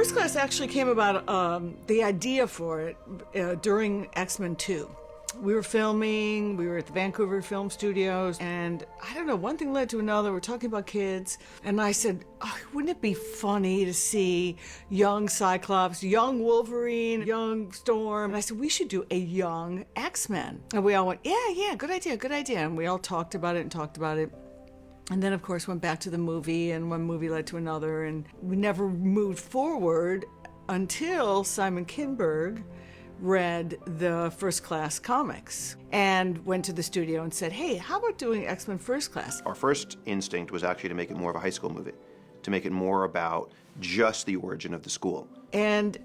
First Class actually came about, the idea for it, during X-Men 2. We were filming, we were at the Vancouver Film Studios, and I don't know, one thing led to another. We're talking about kids, and I said, oh, wouldn't it be funny to see young Cyclops, young Wolverine, young Storm? And I said, we should do a young X-Men. And we all went, yeah, good idea. And we all talked about it. And then, of course, went back to the movie, and one movie led to another, and we never moved forward until Simon Kinberg read the First Class comics and went to the studio and said, hey, how about doing X-Men First Class? Our first instinct was actually to make it more of a high school movie, to make it more about just the origin of the school. And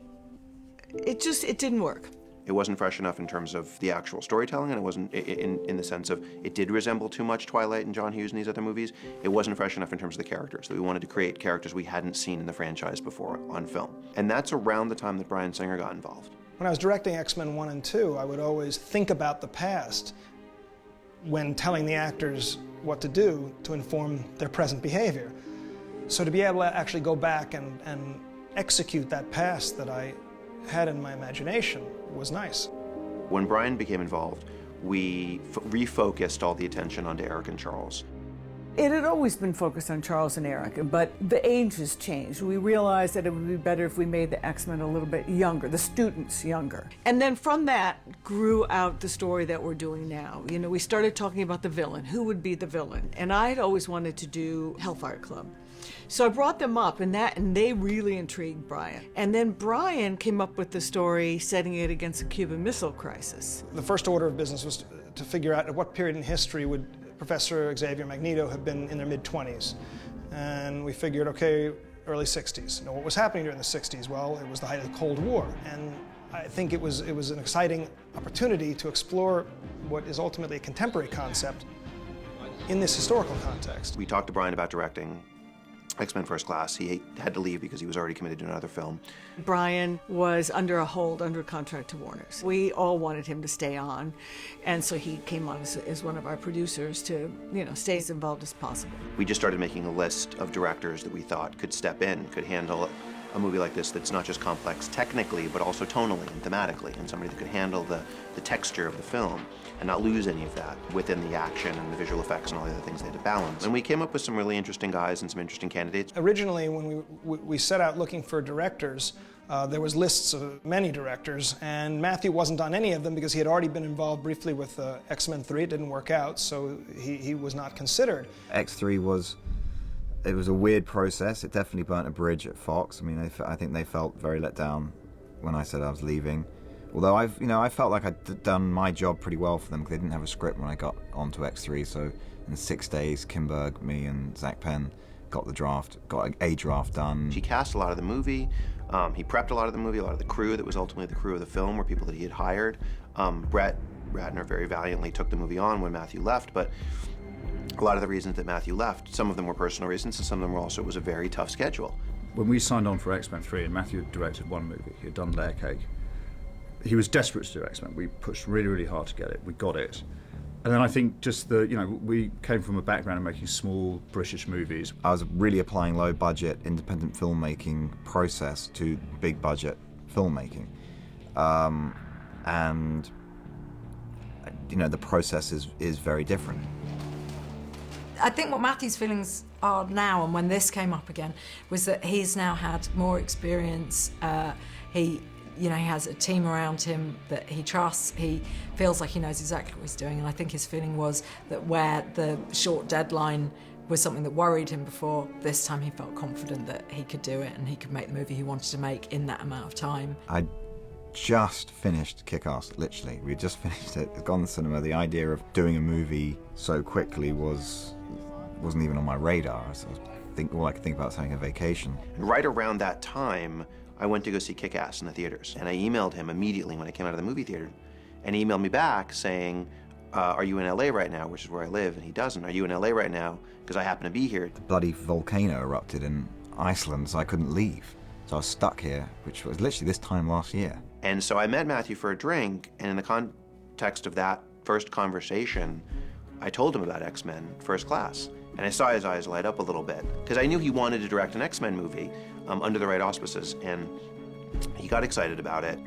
it didn't work. It wasn't fresh enough in terms of the actual storytelling, and it wasn't in the sense of it did resemble too much Twilight and John Hughes and these other movies. It wasn't fresh enough in terms of the characters. We wanted to create characters we hadn't seen in the franchise before on film. And that's around the time that Bryan Singer got involved. When I was directing X-Men 1 and 2, I would always think about the past when telling the actors what to do to inform their present behavior. So to be able to actually go back and execute that past that I had in my imagination was nice. When Bryan became involved, we refocused all the attention onto Erik and Charles. It had always been focused on Charles and Erik, but the age has changed. We realized that it would be better if we made the X-Men a little bit younger, the students younger. And then from that grew out the story that we're doing now. You know, we started talking about the villain. Who would be the villain? And I had always wanted to do Hellfire Club. So I brought them up, and they really intrigued Bryan. And then Bryan came up with the story setting it against the Cuban Missile Crisis. The first order of business was to figure out at what period in history would Professor Xavier, Magneto have been in their mid-20s. And we figured, okay, early 60s. Now, what was happening during the 60s? Well, it was the height of the Cold War. And I think it was an exciting opportunity to explore what is ultimately a contemporary concept in this historical context. We talked to Bryan about directing X-Men First Class. He had to leave because he was already committed to another film. Bryan was under a hold, under contract to Warner's. We all wanted him to stay on, and so he came on as one of our producers to, stay as involved as possible. We just started making a list of directors that we thought could step in, could handle a movie like this that's not just complex technically, but also tonally and thematically, and somebody that could handle the texture of the film and not lose any of that within the action and the visual effects and all the other things they had to balance. And we came up with some really interesting guys and some interesting candidates. Originally, when we set out looking for directors, there was lists of many directors, and Matthew wasn't on any of them because he had already been involved briefly with X-Men 3. It didn't work out, so he was not considered. X3 was a weird process. It definitely burnt a bridge at Fox. I mean, I think they felt very let down when I said I was leaving. Although I felt like I'd done my job pretty well for them because they didn't have a script when I got onto X3. So in 6 days, Kinberg, me, and Zach Penn got a draft done. He cast a lot of the movie. He prepped a lot of the movie. A lot of the crew that was ultimately the crew of the film were people that he had hired. Brett Ratner very valiantly took the movie on when Matthew left, but a lot of the reasons that Matthew left, some of them were personal reasons, and some of them were also, it was a very tough schedule. When we signed on for X-Men 3, and Matthew had directed one movie, he had done Layer Cake, he was desperate to do X-Men. We pushed really, really hard to get it. We got it. And then I think just we came from a background of making small British movies. I was really applying low-budget independent filmmaking process to big-budget filmmaking. And the process is very different. I think what Matthew's feelings are now, and when this came up again, was that he's now had more experience. He has a team around him that he trusts. He feels like he knows exactly what he's doing, and I think his feeling was that where the short deadline was something that worried him before, this time he felt confident that he could do it and he could make the movie he wanted to make in that amount of time. I just finished Kick-Ass, literally. We just finished it. It's gone to the cinema. The idea of doing a movie so quickly wasn't even on my radar. All I could think about was having a vacation. Right around that time, I went to go see Kick-Ass in the theaters, and I emailed him immediately when I came out of the movie theater, and he emailed me back saying, are you in LA right now, which is where I live, and he doesn't. Are you in LA right now, because I happen to be here. The bloody volcano erupted in Iceland, so I couldn't leave. So I was stuck here, which was literally this time last year. And so I met Matthew for a drink, and in the context of that first conversation, I told him about X-Men First Class. And I saw his eyes light up a little bit, because I knew he wanted to direct an X-Men movie under the right auspices, and he got excited about it.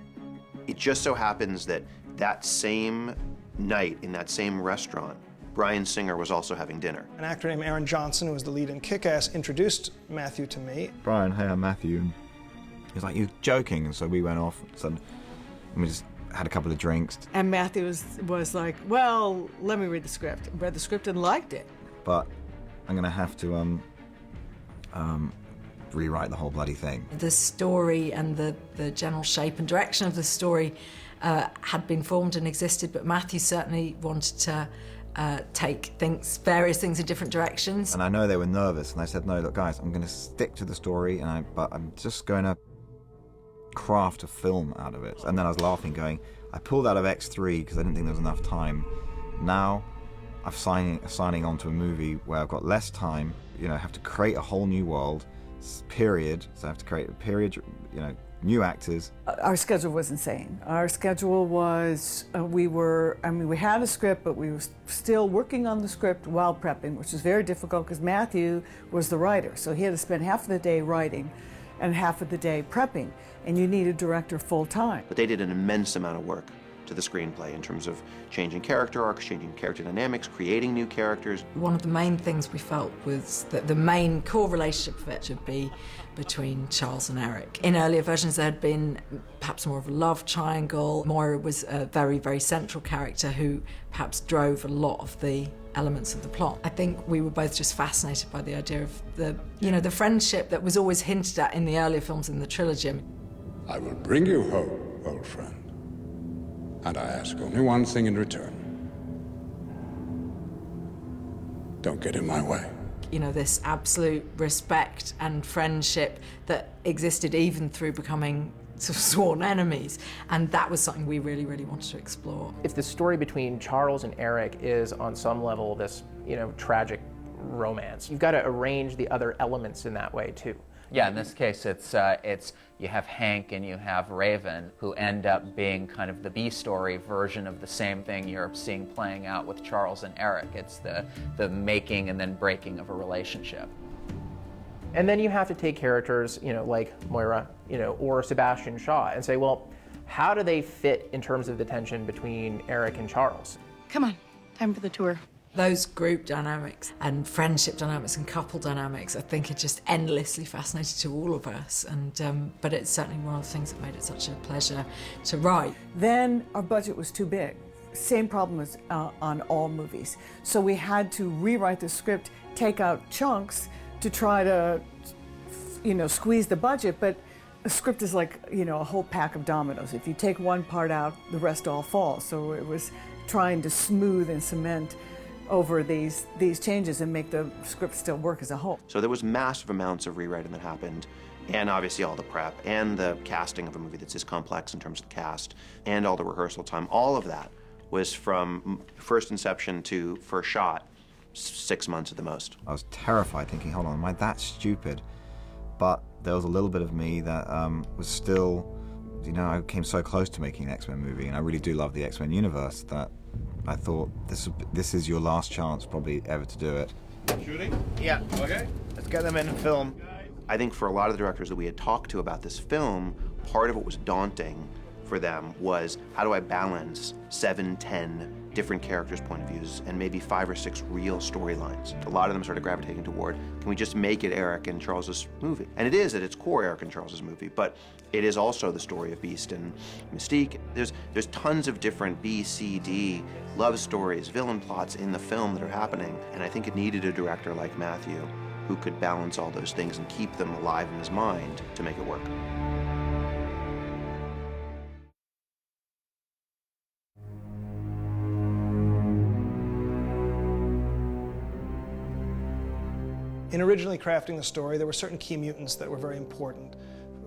It just so happens that that same night in that same restaurant, Bryan Singer was also having dinner. An actor named Aaron Johnson, who was the lead in Kick-Ass, introduced Matthew to me. Brian, hey, I'm Matthew. And he was like, "You're joking." And so we went off and we just had a couple of drinks. And Matthew was like, well, let me read the script. Read the script and liked it. But I'm going to have to rewrite the whole bloody thing. The story and the general shape and direction of the story had been formed and existed, but Matthew certainly wanted to take various things in different directions. And I know they were nervous, and I said, "No, look, guys, I'm going to stick to the story, but I'm just going to craft a film out of it." And then I was laughing, going, "I pulled out of X3 because I didn't think there was enough time. Now I'm signing on to a movie where I've got less time. You know, I have to create a whole new world, period. So I have to create a period, you know, new actors." Our schedule was insane. Our schedule was, we had a script, but we were still working on the script while prepping, which was very difficult because Matthew was the writer. So he had to spend half of the day writing and half of the day prepping, and you need a director full time. But they did an immense amount of work to the screenplay in terms of changing character arcs, changing character dynamics, creating new characters. One of the main things we felt was that the main core relationship of it should be between Charles and Erik. In earlier versions there had been perhaps more of a love triangle. Moira was a very, very central character who perhaps drove a lot of the elements of the plot. I think we were both just fascinated by the idea of the friendship that was always hinted at in the earlier films in the trilogy. I will bring you hope, old friend. And I ask only one thing in return. Don't get in my way. You know, this absolute respect and friendship that existed even through becoming sort of sworn enemies. And that was something we really, really wanted to explore. If the story between Charles and Erik is on some level this, tragic romance, you've got to arrange the other elements in that way too. Yeah, in this case, it's you have Hank and you have Raven, who end up being kind of the B-story version of the same thing you're seeing playing out with Charles and Erik. It's the making and then breaking of a relationship. And then you have to take characters, like Moira, or Sebastian Shaw, and say, well, how do they fit in terms of the tension between Erik and Charles? Come on, time for the tour. Those group dynamics and friendship dynamics and couple dynamics, I think, are just endlessly fascinating to all of us. And but it's certainly one of the things that made it such a pleasure to write. Then our budget was too big. Same problem as on all movies. So we had to rewrite the script, take out chunks to try to, squeeze the budget. But a script is like, a whole pack of dominoes. If you take one part out, the rest all falls. So it was trying to smooth and cement over these changes and make the script still work as a whole. So there was massive amounts of rewriting that happened, and obviously all the prep, and the casting of a movie that's this complex in terms of the cast, and all the rehearsal time. All of that was from first inception to first shot, 6 months at the most. I was terrified, thinking, hold on, am I that stupid? But there was a little bit of me that was still, I came so close to making an X-Men movie, and I really do love the X-Men universe, that I thought this is your last chance probably ever to do it. Shooting? Yeah. Okay. Let's get them in film. I think for a lot of the directors that we had talked to about this film, part of what was daunting for them was, how do I balance 7, 10 different characters' point of views and maybe 5 or 6 real storylines? A lot of them started gravitating toward, can we just make it Erik and Charles's movie? And it is at its core Erik and Charles's movie, but it is also the story of Beast and Mystique. There's tons of different B, C, D love stories, villain plots in the film that are happening, and I think it needed a director like Matthew who could balance all those things and keep them alive in his mind to make it work. In originally crafting the story, there were certain key mutants that were very important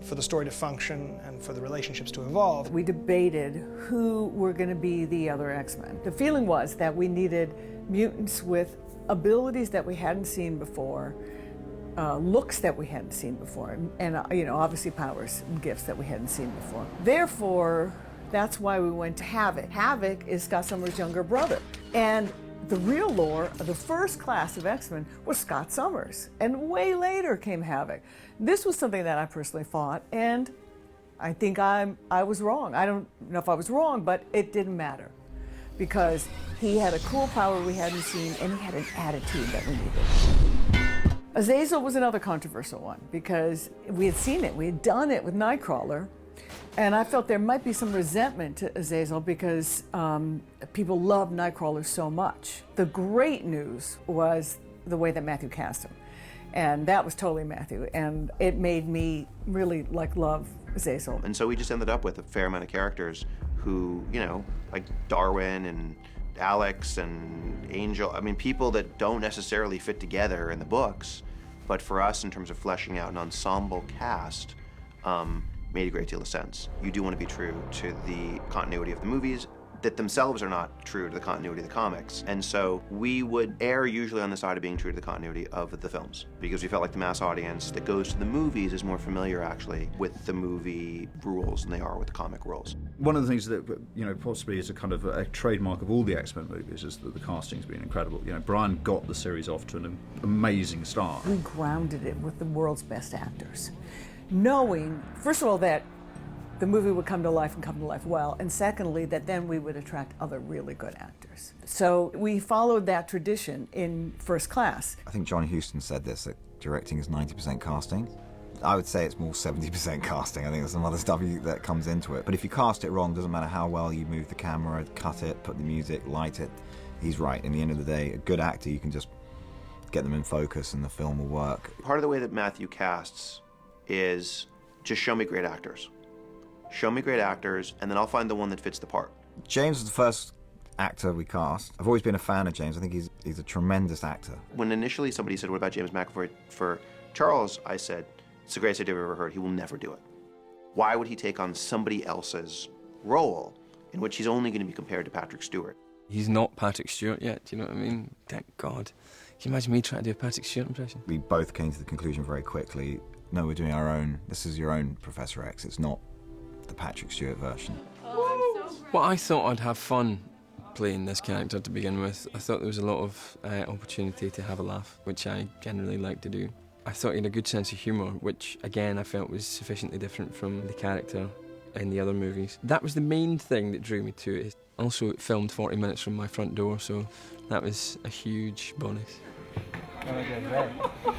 for the story to function and for the relationships to evolve. We debated who were going to be the other X-Men. The feeling was that we needed mutants with abilities that we hadn't seen before, looks that we hadn't seen before, and obviously powers and gifts that we hadn't seen before. Therefore, that's why we went to Havoc. Havoc is Scott Summers' younger brother. And The real lore of the first class of X-Men was Scott Summers, and way later came Havoc. This was something that I personally fought, and I think I was wrong. I don't know if I was wrong, but it didn't matter, because he had a cool power we hadn't seen, and he had an attitude that we needed. Azazel was another controversial one, because we had seen it, we had done it with Nightcrawler, and I felt there might be some resentment to Azazel because people loved Nightcrawler so much. The great news was the way that Matthew cast him, and that was totally Matthew, and it made me really love Azazel. And so we just ended up with a fair amount of characters who, you know, like Darwin and Alex and Angel, I mean, people that don't necessarily fit together in the books, but for us, in terms of fleshing out an ensemble cast, made a great deal of sense. You do want to be true to the continuity of the movies that themselves are not true to the continuity of the comics. And so we would err usually on the side of being true to the continuity of the films, because we felt like the mass audience that goes to the movies is more familiar actually with the movie rules than they are with the comic rules. One of the things that, you know, possibly is a kind of a trademark of all the X-Men movies is that the casting's been incredible. You know, Brian got the series off to an amazing start. We grounded it with the world's best actors, knowing, first of all, that the movie would come to life and come to life well, and secondly, that then we would attract other really good actors. So we followed that tradition in First Class. I think John Huston said this, that directing is 90% casting. I would say it's more 70% casting. I think there's some other stuff that comes into it. But if you cast it wrong, doesn't matter how well you move the camera, cut it, put the music, light it, he's right. In the end of the day, a good actor, you can just get them in focus and the film will work. Part of the way that Matthew casts is just show me great actors. Show me great actors, and then I'll find the one that fits the part. James was the first actor we cast. I've always been a fan of James. I think he's a tremendous actor. When initially somebody said, what about James McAvoy for Charles, I said, it's the greatest idea I've ever heard. He will never do it. Why would he take on somebody else's role in which he's only going to be compared to Patrick Stewart? He's not Patrick Stewart yet, do you know what I mean? Thank God. Can you imagine me trying to do a Patrick Stewart impression? We both came to the conclusion very quickly, no, we're doing our own, this is your own Professor X, it's not the Patrick Stewart version. Well, I thought I'd have fun playing this character to begin with. I thought there was a lot of opportunity to have a laugh, which I generally like to do. I thought he had a good sense of humour, which again I felt was sufficiently different from the character in the other movies. That was the main thing that drew me to it. Also, it filmed 40 minutes from my front door, so that was a huge bonus.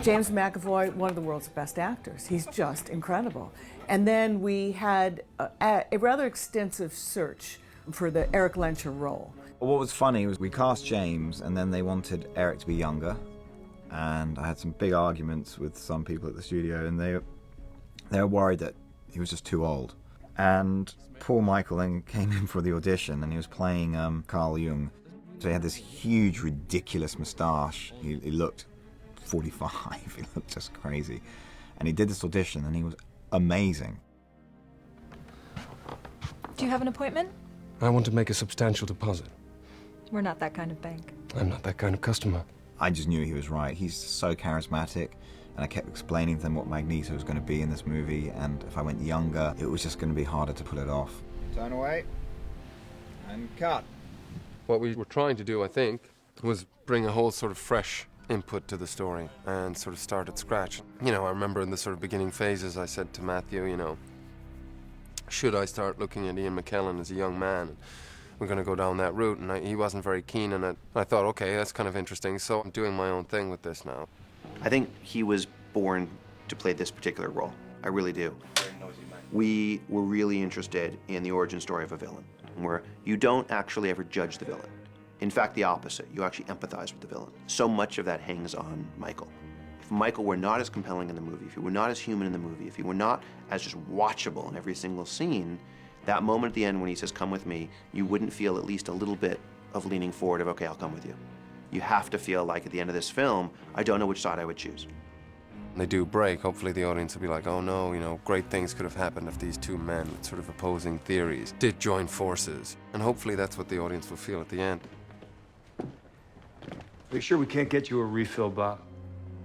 James McAvoy, one of the world's best actors. He's just incredible. And then we had a rather extensive search for the Erik Lensherr role. What was funny was we cast James, and then they wanted Erik to be younger, and I had some big arguments with some people at the studio, and they were worried that he was just too old. And poor Michael then came in for the audition, and he was playing Carl Jung. So he had this huge, ridiculous moustache. He looked 45. He looked just crazy. And he did this audition, and he was amazing. Do you have an appointment? I want to make a substantial deposit. We're not that kind of bank. I'm not that kind of customer. I just knew he was right. He's so charismatic, and I kept explaining to them what Magneto was going to be in this movie, and if I went younger, it was just going to be harder to pull it off. Turn away. And cut. What we were trying to do, I think, was bring a whole sort of fresh input to the story and sort of start at scratch. You know, I remember in the sort of beginning phases I said to Matthew, you know, should I start looking at Ian McKellen as a young man? We're going to go down that route, and he wasn't very keen on it. I thought, okay, that's kind of interesting, so I'm doing my own thing with this now. I think he was born to play this particular role. I really do. We were really interested in the origin story of a villain, where you don't actually ever judge the villain. In fact, the opposite. You actually empathize with the villain. So much of that hangs on Michael. If Michael were not as compelling in the movie, if he were not as human in the movie, if he were not as just watchable in every single scene, that moment at the end when he says, come with me, you wouldn't feel at least a little bit of leaning forward of, okay, I'll come with you. You have to feel like at the end of this film, I don't know which side I would choose. They do break. Hopefully the audience will be like, oh no, you know, great things could have happened if these two men with sort of opposing theories did join forces. And hopefully that's what the audience will feel at the end. Are you sure we can't get you a refill, Bob?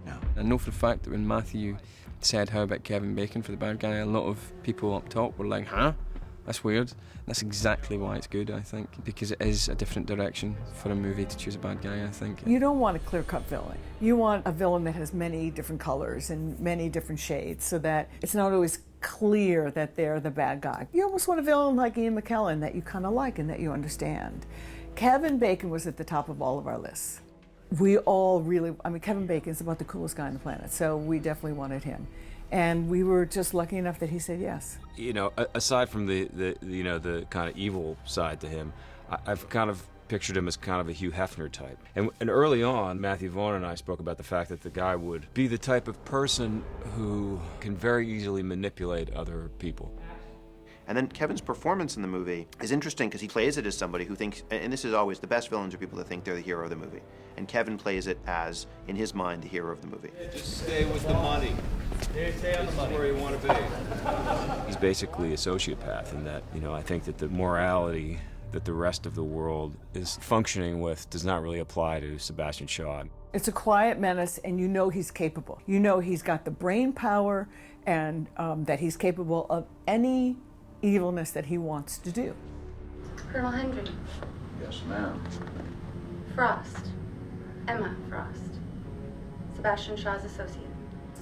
No. I know for a fact that when Matthew said how about Kevin Bacon for the bad guy, a lot of people up top were like, huh? That's weird. That's exactly why it's good, I think, because it is a different direction for a movie to choose a bad guy, I think. You don't want a clear-cut villain. You want a villain that has many different colors and many different shades so that it's not always clear that they're the bad guy. You almost want a villain like Ian McKellen that you kind of like and that you understand. Kevin Bacon was at the top of all of our lists. We all really, Kevin Bacon's about the coolest guy on the planet, so we definitely wanted him. And we were just lucky enough that he said yes. You know, aside from the kind of evil side to him, I've kind of pictured him as kind of a Hugh Hefner type. And early on, Matthew Vaughn and I spoke about the fact that the guy would be the type of person who can very easily manipulate other people. And then Kevin's performance in the movie is interesting because he plays it as somebody who thinks, and this is always the best villains are people that think they're the hero of the movie. And Kevin plays it as, in his mind, the hero of the movie. Yeah, just stay with the money. Stay on the money. Where you want to be. He's basically a sociopath in that, you know, I think that the morality that the rest of the world is functioning with does not really apply to Sebastian Shaw. It's a quiet menace, and you know he's capable. You know he's got the brain power and that he's capable of any evilness that he wants to do. Colonel Hendry. Yes, ma'am. Frost. Emma Frost. Sebastian Shaw's associate.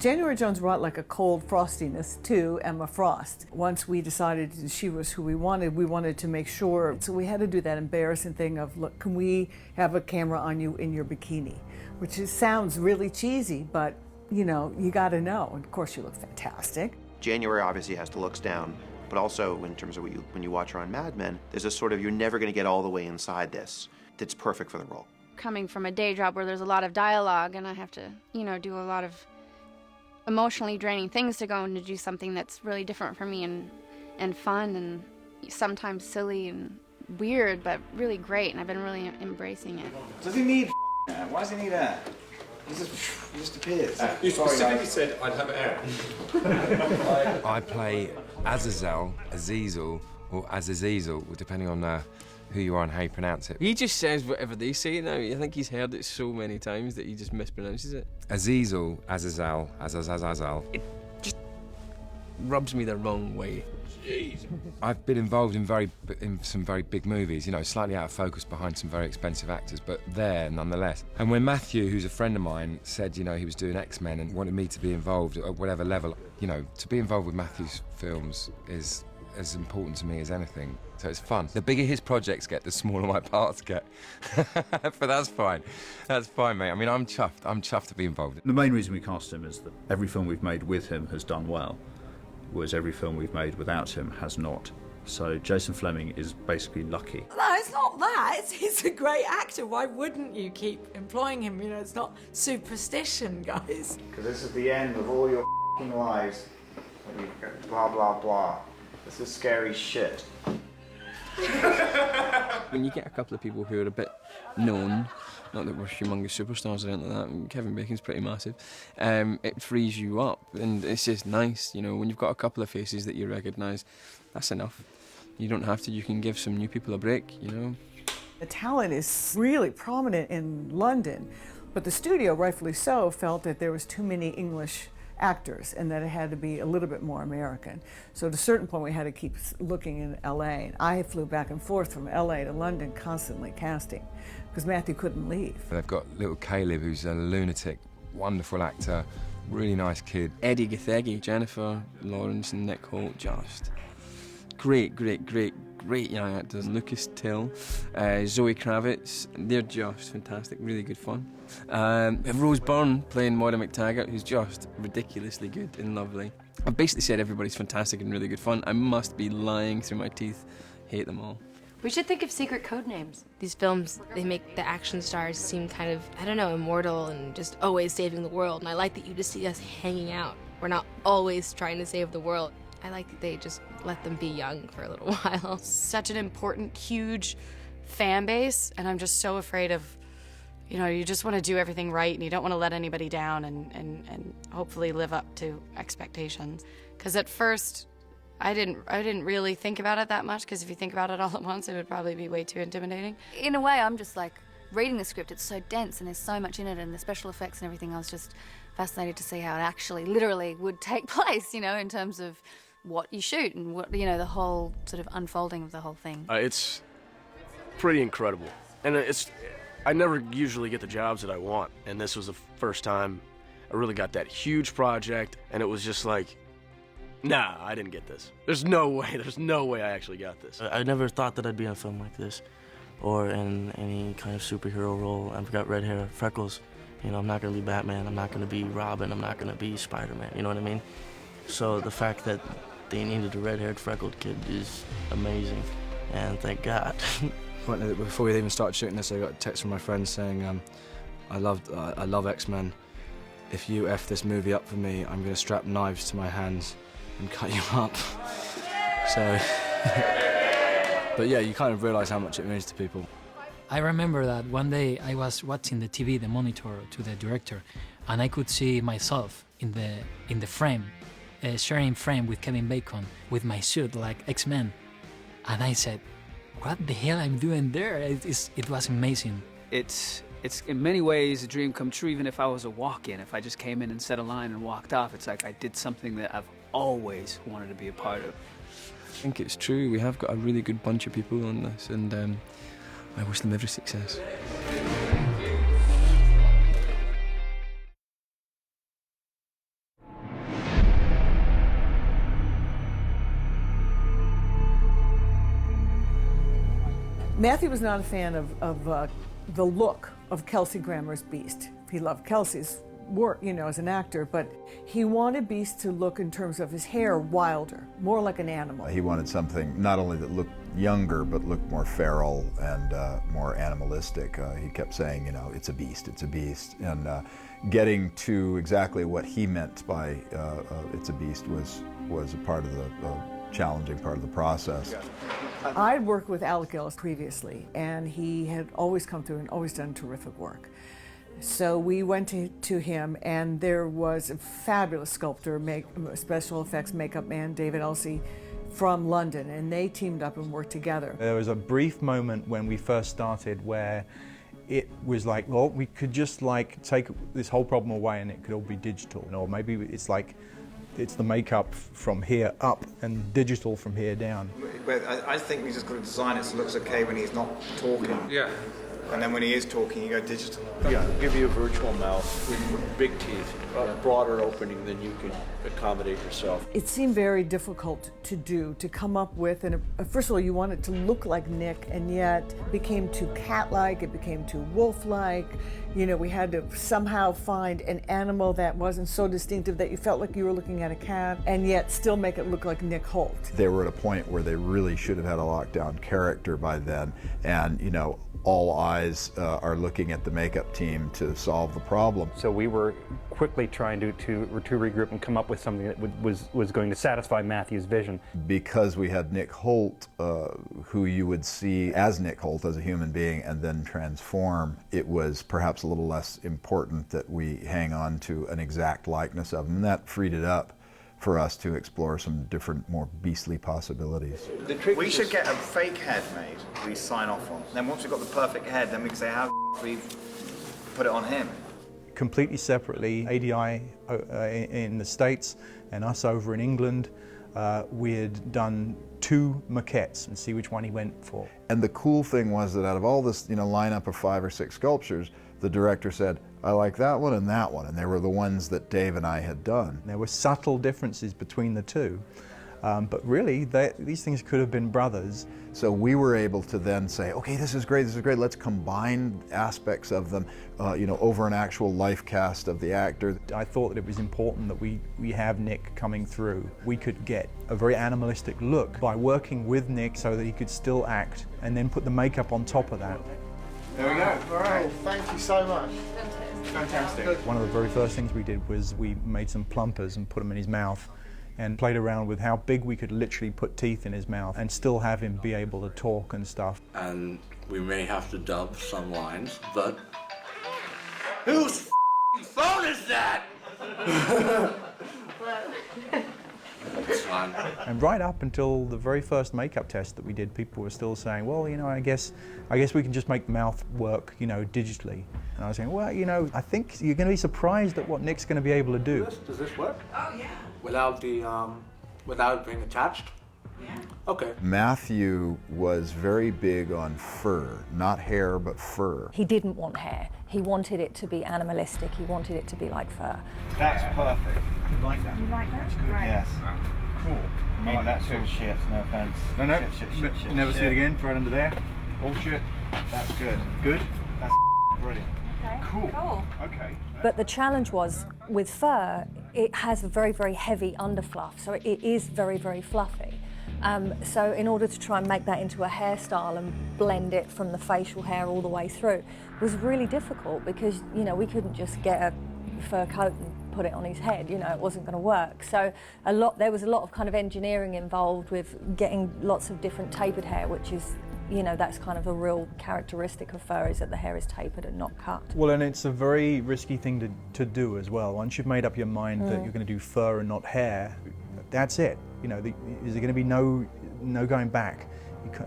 January Jones brought like a cold frostiness to Emma Frost. Once we decided she was who we wanted to make sure. So we had to do that embarrassing thing of, look, can we have a camera on you in your bikini? Which sounds really cheesy, but you know, you gotta know. And of course you look fantastic. January obviously has the looks down, but also in terms of when you watch her on Mad Men, there's a sort of, you're never gonna get all the way inside this. That's perfect for the role. Coming from a day job where there's a lot of dialogue and I have to, you know, do a lot of emotionally draining things to go and to do something that's really different for me and fun and sometimes silly and weird, but really great, and I've been really embracing it. Does he need that? Why does he need that? He just appears. You specifically said I'd have air. I play Azazel, Azazel, or Azazel, depending on who you are and how you pronounce it. He just says whatever they say now. I think he's heard it so many times that he just mispronounces it. Azazel, Azazel, Azazel. It just rubs me the wrong way. Jeez. I've been involved in some very big movies, you know, slightly out of focus behind some very expensive actors, but there nonetheless. And when Matthew, who's a friend of mine, said, you know, he was doing X-Men and wanted me to be involved at whatever level, you know, to be involved with Matthew's films is as important to me as anything. So it's fun. The bigger his projects get, the smaller my parts get. But that's fine. That's fine, mate. I mean, I'm chuffed. I'm chuffed to be involved. The main reason we cast him is that every film we've made with him has done well, whereas every film we've made without him has not. So Jason Fleming is basically lucky. No, it's not that. He's a great actor. Why wouldn't you keep employing him? You know, it's not superstition, guys. Because this is the end of all your f***ing lives. When you go blah, blah, blah. This is scary shit. When you get a couple of people who are a bit known, not that we're humongous superstars or anything like that, Kevin Bacon's pretty massive, it frees you up, and it's just nice, you know, when you've got a couple of faces that you recognise, that's enough. You don't have to, you can give some new people a break, you know. The talent is really prominent in London, but the studio, rightfully so, felt that there was too many English actors and that it had to be a little bit more American. So at a certain point we had to keep looking in LA. And I flew back and forth from LA to London constantly casting because Matthew couldn't leave. They've got little Caleb, who's a lunatic, wonderful actor, really nice kid. Eddie Gathegi, Jennifer Lawrence and Nick Holt, just great young actors. Lucas Till, Zoe Kravitz, they're just fantastic, really good fun. Rose Byrne playing Moira McTaggart, who's just ridiculously good and lovely. I've basically said everybody's fantastic and really good fun. I must be lying through my teeth. Hate them all. We should think of secret code names. These films, they make the action stars seem kind of, I don't know, immortal and just always saving the world. And I like that you just see us hanging out. We're not always trying to save the world. I like that they just let them be young for a little while. Such an important, huge fan base, and I'm just so afraid of, you know, you just want to do everything right and you don't want to let anybody down and hopefully live up to expectations. Because at first, I didn't really think about it that much, because if you think about it all at once, it would probably be way too intimidating. In a way, I'm just like, reading the script, it's so dense and there's so much in it, and the special effects and everything, I was just fascinated to see how it actually, literally would take place, you know, in terms of what you shoot and what, you know, the whole sort of unfolding of the whole thing. It's pretty incredible. And I never usually get the jobs that I want, and this was the first time I really got that huge project, and it was just like, nah, I didn't get this. There's no way I actually got this. I never thought that I'd be in a film like this, or in any kind of superhero role. I've got red hair, freckles. You know, I'm not gonna be Batman, I'm not gonna be Robin, I'm not gonna be Spider-Man, you know what I mean? So the fact that they needed a red-haired, freckled kid is amazing, and thank God. Before we even started shooting this, I got a text from my friend saying, I love X-Men. If you F this movie up for me, I'm gonna strap knives to my hands and cut you up. So, but yeah, you kind of realize how much it means to people. I remember that one day I was watching the TV, the monitor to the director, and I could see myself in the frame, sharing frame with Kevin Bacon, with my suit like X-Men. And I said, what the hell I'm doing there? It was amazing. It's in many ways a dream come true, even if I was a walk-in. If I just came in and said a line and walked off, it's like I did something that I've always wanted to be a part of. I think it's true. We have got a really good bunch of people on this, and I wish them every success. Matthew was not a fan of the look of Kelsey Grammer's Beast. He loved Kelsey's work, you know, as an actor, but he wanted Beast to look, in terms of his hair, wilder, more like an animal. He wanted something not only that looked younger, but looked more feral and more animalistic. He kept saying, you know, it's a beast, it's a beast. And getting to exactly what he meant by it's a beast was a part of the challenging part of the process. I'd worked with Alec Gillis previously, and he had always come through and always done terrific work. So we went to him, and there was a fabulous sculptor, special effects makeup man, David Elsey, from London, and they teamed up and worked together. There was a brief moment when we first started where it was like, well, we could just like take this whole problem away and it could all be digital. Or maybe it's like, it's the makeup from here up and digital from here down. But I think we just got to design it so it looks okay when he's not talking. Yeah. And then when he is talking, you go digital. Yeah, give you a virtual mouth with big teeth, a broader opening than you can accommodate yourself. It seemed very difficult to do, to come up with, and first of all, you want it to look like Nick, and yet it became too cat-like, it became too wolf-like. You know, we had to somehow find an animal that wasn't so distinctive that you felt like you were looking at a cat, and yet still make it look like Nick Holt. They were at a point where they really should have had a lockdown character by then, and, you know, all eyes are looking at the makeup team to solve the problem. So we were quickly trying to regroup and come up with something that was going to satisfy Matthew's vision. Because we had Nick Holt, who you would see as Nick Holt as a human being and then transform, it was perhaps a little less important that we hang on to an exact likeness of him. And that freed it up for us to explore some different, more beastly possibilities. We should get a fake head made we sign off on. Then once we've got the perfect head, then we can say how we put it on him. Completely separately, ADI in the States and us over in England, we had done 2 maquettes and see which one he went for. And the cool thing was that out of all this, you know, lineup of 5 or 6 sculptures, the director said, I like that one, and they were the ones that Dave and I had done. There were subtle differences between the 2, but really, these things could have been brothers. So we were able to then say, okay, this is great, let's combine aspects of them, you know, over an actual life cast of the actor. I thought that it was important that we have Nick coming through. We could get a very animalistic look by working with Nick so that he could still act, and then put the makeup on top of that. There we go. All right, thank you so much. Fantastic. One of the very first things we did was we made some plumpers and put them in his mouth and played around with how big we could literally put teeth in his mouth and still have him be able to talk and stuff. And we may have to dub some lines, but... Whose phone is that? It's fine. And right up until the very first makeup test that we did, people were still saying, well, you know, I guess we can just make the mouth work, you know, digitally. And I was saying, well, you know, I think you're going to be surprised at what Nick's going to be able to do. Does this work? Oh, yeah. Without the Without being attached? Yeah. Okay. Matthew was very big on fur, not hair, but fur. He didn't want hair. He wanted it to be animalistic. He wanted it to be like fur. That's perfect. I like that. You like that? That's good, Right. yes. Cool. I like that too. Shit, no offense. No. Shit. You never see it again. Right under there. All shit. That's good. Good. That's brilliant. Okay. Cool. Okay. But the challenge was, with fur, it has a very, very heavy underfluff, so it is very, very fluffy. So in order to try and make that into a hairstyle and blend it from the facial hair all the way through was really difficult because, you know, we couldn't just get a fur coat and put it on his head, you know, it wasn't going to work. So there was a lot of kind of engineering involved with getting lots of different tapered hair, which is, you know, that's kind of a real characteristic of fur, is that the hair is tapered and not cut. Well, and it's a very risky thing to do as well. Once you've made up your mind that you're going to do fur and not hair, that's it. You know, is there going to be no going back?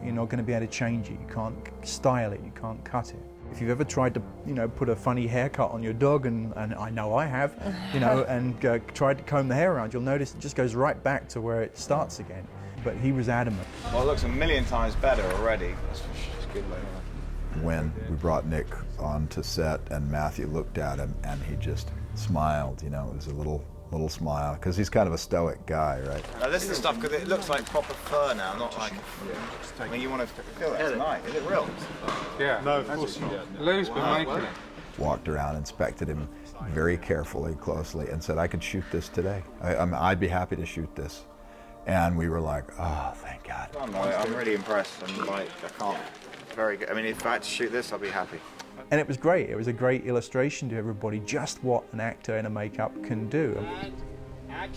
You're not going to be able to change it. You can't style it. You can't cut it. If you've ever tried to, you know, put a funny haircut on your dog, and I know I have, you know, and tried to comb the hair around, you'll notice it just goes right back to where it starts again. But he was adamant. Well, it looks a million times better already. That's a good way. When we brought Nick onto set and Matthew looked at him and he just smiled, you know, it was a little smile, because he's kind of a stoic guy, right? Now this is the stuff, because it looks like proper fur now, not like... I mean, you want to feel that tonight. Is it real? Yeah. No, of course not. Lou's been making it. Walked around, inspected him very carefully, closely, and said, I could shoot this today. I'd be happy to shoot this. And we were like, oh, thank God. I'm really impressed. I'm like, I can't... Very good. I mean, if I had to shoot this, I'd be happy. And it was great. It was a great illustration to everybody just what an actor in a makeup can do.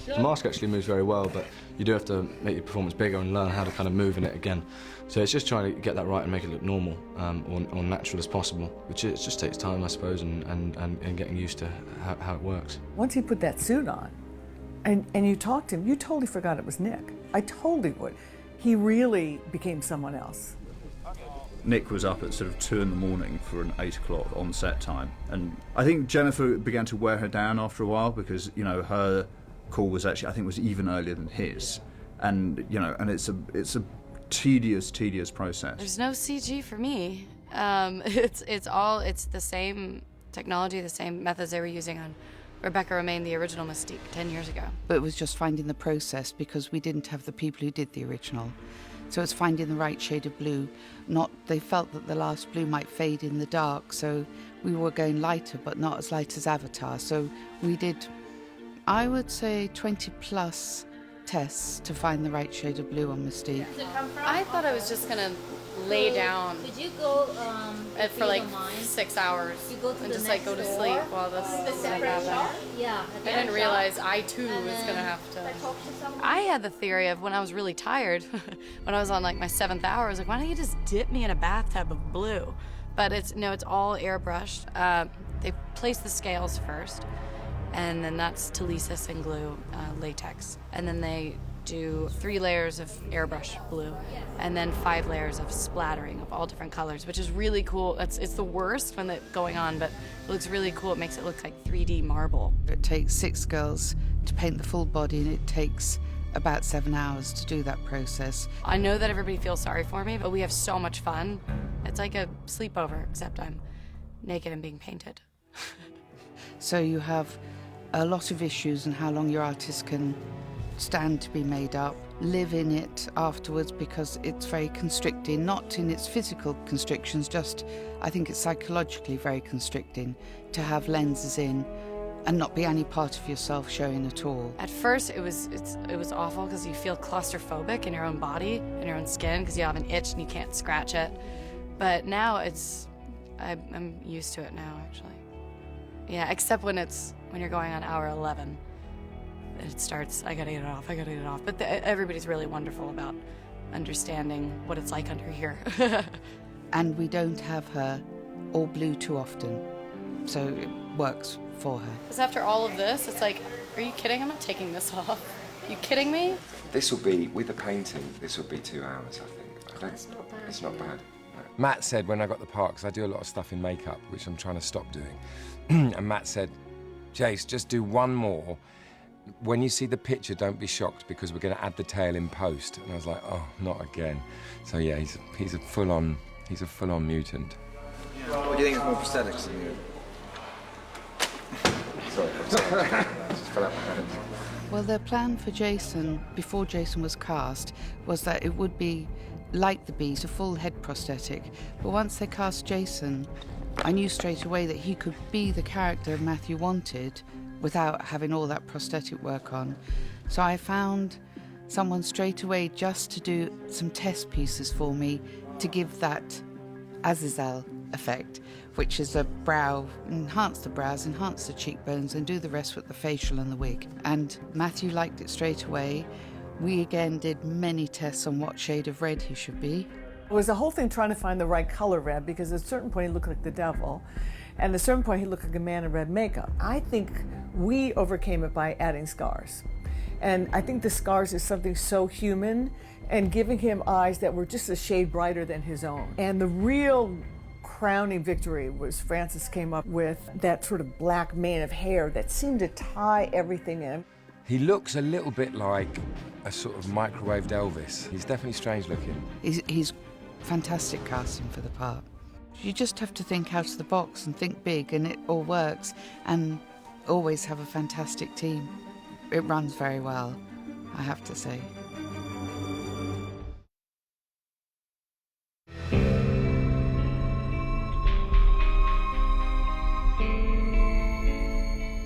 The mask actually moves very well, but you do have to make your performance bigger and learn how to kind of move in it again. So it's just trying to get that right and make it look normal or natural as possible, which it just takes time, I suppose, and getting used to how it works. Once he put that suit on, and you talked to him, you totally forgot it was Nick. I totally would. He really became someone else. Nick was up at sort of 2 in the morning for an 8 o'clock on set time, and I think Jennifer began to wear her down after a while because, you know, her call was actually, I think, was even earlier than his, and you know, and it's a tedious process. There's no CG for me. It's the same technology, the same methods they were using on Rebecca Romaine, the original Mystique, 10 years ago. But it was just finding the process because we didn't have the people who did the original. So it's finding the right shade of blue. They felt that the last blue might fade in the dark, so we were going lighter, but not as light as Avatar. So we did, I would say, 20 plus tests to find the right shade of blue on Mystique. I thought I was just gonna lay down. Did you go for like 6 hours and just like go to sleep while this happened? Yeah. I didn't realize I too was gonna have to. I had the theory of when I was really tired, when I was on like my 7th hour, I was like, why don't you just dip me in a bathtub of blue? But it's all airbrushed. They place the scales first, and then that's telesis and glue, latex, and then they do 3 layers of airbrush blue and then 5 layers of splattering of all different colors, which is really cool. It's the worst when it's going on, but it looks really cool. It makes it look like 3D marble. It takes 6 girls to paint the full body, and it takes about 7 hours to do that process. I know that everybody feels sorry for me, but we have so much fun. It's like a sleepover, except I'm naked and being painted. So you have a lot of issues and how long your artist can stand to be made up, live in it afterwards, because it's very constricting, not in its physical constrictions, just I think it's psychologically very constricting to have lenses in and not be any part of yourself showing at all. At first it was awful because you feel claustrophobic in your own body, in your own skin, because you have an itch and you can't scratch it. But now I'm used to it now, actually. Yeah, except when you're going on hour 11. It starts, I gotta get it off. But everybody's really wonderful about understanding what it's like under here. And we don't have her all blue too often, so it works for her. Because after all of this, it's like, are you kidding? I'm not taking this off. Are you kidding me? This will be, with the painting, this will be 2 hours, I think. It's not bad. It's not bad. No. Matt said when I got the part, because I do a lot of stuff in makeup, which I'm trying to stop doing, and Matt said, Jace, just do one more, when you see the picture, don't be shocked because we're going to add the tail in post. And I was like, oh, not again. So yeah, he's a full-on mutant. What do you think is more prosthetics than you? Sorry, I just fell out my head. Well, their plan for Jason, before Jason was cast, was that it would be like the Beast, a full head prosthetic. But once they cast Jason, I knew straight away that he could be the character Matthew wanted without having all that prosthetic work on. So I found someone straight away just to do some test pieces for me to give that Azazel effect, which is a brow, enhance the brows, enhance the cheekbones, and do the rest with the facial and the wig. And Matthew liked it straight away. We again did many tests on what shade of red he should be. It was the whole thing trying to find the right color red, because at a certain point he looked like the devil, and at a certain point he looked like a man in red makeup. I think we overcame it by adding scars. And I think the scars is something so human, and giving him eyes that were just a shade brighter than his own. And the real crowning victory was Francis came up with that sort of black mane of hair that seemed to tie everything in. He looks a little bit like a sort of microwaved Elvis. He's definitely strange looking. He's fantastic casting for the part. You just have to think out of the box and think big, and it all works, and always have a fantastic team. It runs very well, I have to say.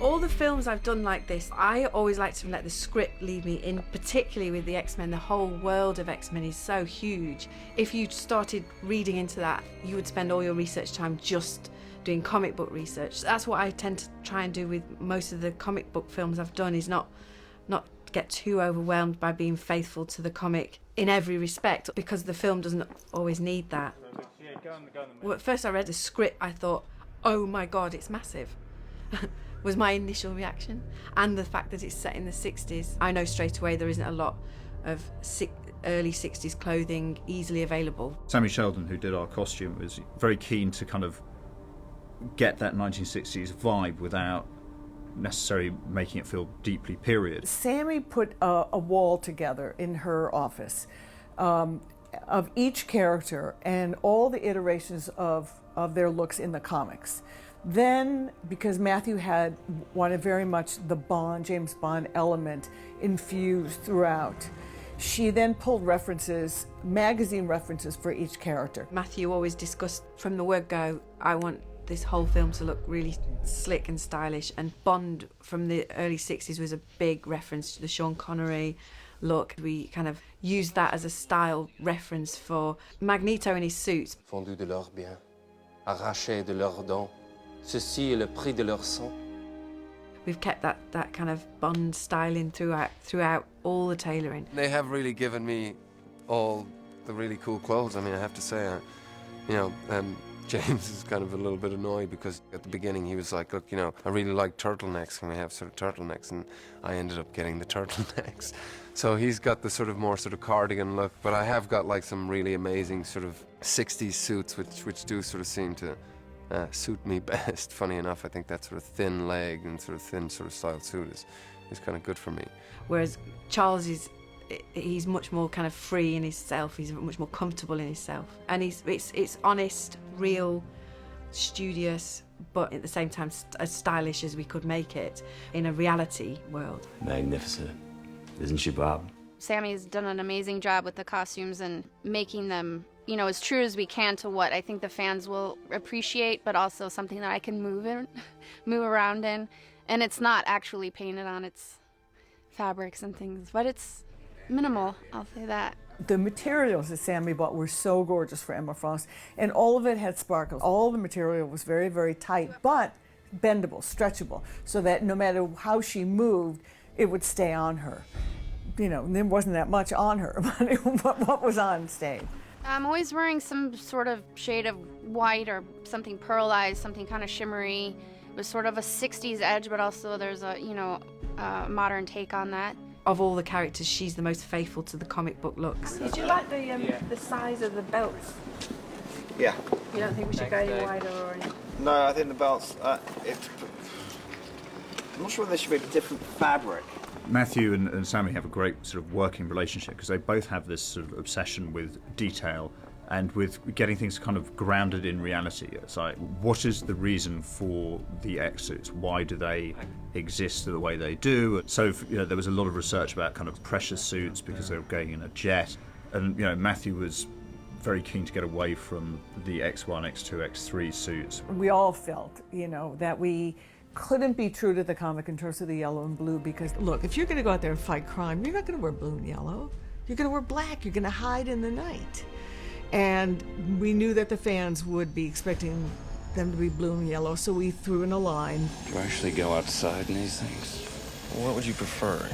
All the films I've done like this, I always like to let the script lead me in, particularly with the X-Men. The whole world of X-Men is so huge. If you started reading into that, you would spend all your research time just doing comic book research. That's what I tend to try and do with most of the comic book films I've done, is not get too overwhelmed by being faithful to the comic in every respect, because the film doesn't always need that. Well, at first I read the script, I thought, oh my God, it's massive. Was my initial reaction. And the fact that it's set in the 60s, I know straight away there isn't a lot of early 60s clothing easily available. Sammy Sheldon, who did our costume, was very keen to kind of get that 1960s vibe without necessarily making it feel deeply period. Sammy put a wall together in her office of each character and all the iterations of their looks in the comics. Then, because Matthew had wanted very much the Bond, James Bond element infused throughout, she then pulled references, magazine references for each character. Matthew always discussed from the word go, I want this whole film to look really slick and stylish, and Bond from the early 60s was a big reference to the Sean Connery look. We kind of used that as a style reference for Magneto in his suit. Fondu de leur bien, arraché de leurs dents. Ceci est le prix de leur sang. We've kept that kind of Bond styling throughout all the tailoring. They have really given me all the really cool clothes. I mean, I have to say, James is kind of a little bit annoyed because at the beginning he was like, look, I really like turtlenecks, and we have sort of turtlenecks, and I ended up getting the turtlenecks. So he's got the sort of more sort of cardigan look, but I have got like some really amazing sort of 60s suits which do sort of seem to suit me best. Funny enough, I think that sort of thin leg and sort of thin sort of style suit is kind of good for me. Whereas Charles he's much more kind of free in himself. He's much more comfortable in himself, and it's honest, real, studious, but at the same time as stylish as we could make it in a reality world. Magnificent, isn't she, Bob? Sammy's done an amazing job with the costumes and making them, as true as we can to what I think the fans will appreciate, but also something that I can move around in. And it's not actually painted on, it's fabrics and things, but it's minimal, I'll say that. The materials that Sammy bought were so gorgeous for Emma Frost, and all of it had sparkles. All the material was very, very tight, but bendable, stretchable, so that no matter how she moved, it would stay on her. There wasn't that much on her, but what was on stayed. I'm always wearing some sort of shade of white or something pearlized, something kind of shimmery, with sort of a 60s edge, but also there's a, modern take on that. Of all the characters, she's the most faithful to the comic book looks. Did you like the size of the belts? Yeah. You don't think we should go any wider or anything? No, I think the belts, I'm not sure whether there should be a different fabric. Matthew and Sammy have a great sort of working relationship because they both have this sort of obsession with detail and with getting things kind of grounded in reality. It's like, what is the reason for the X suits? Why do they exist the way they do? So, there was a lot of research about kind of pressure suits because they were going in a jet. And, Matthew was very keen to get away from the X1, X2, X3 suits. We all felt, that we couldn't be true to the comic in terms of the yellow and blue because, look, if you're going to go out there and fight crime, you're not going to wear blue and yellow. You're going to wear black. You're going to hide in the night. And we knew that the fans would be expecting them to be blue and yellow, so we threw in a line. Do you actually go outside in these things? What would you prefer?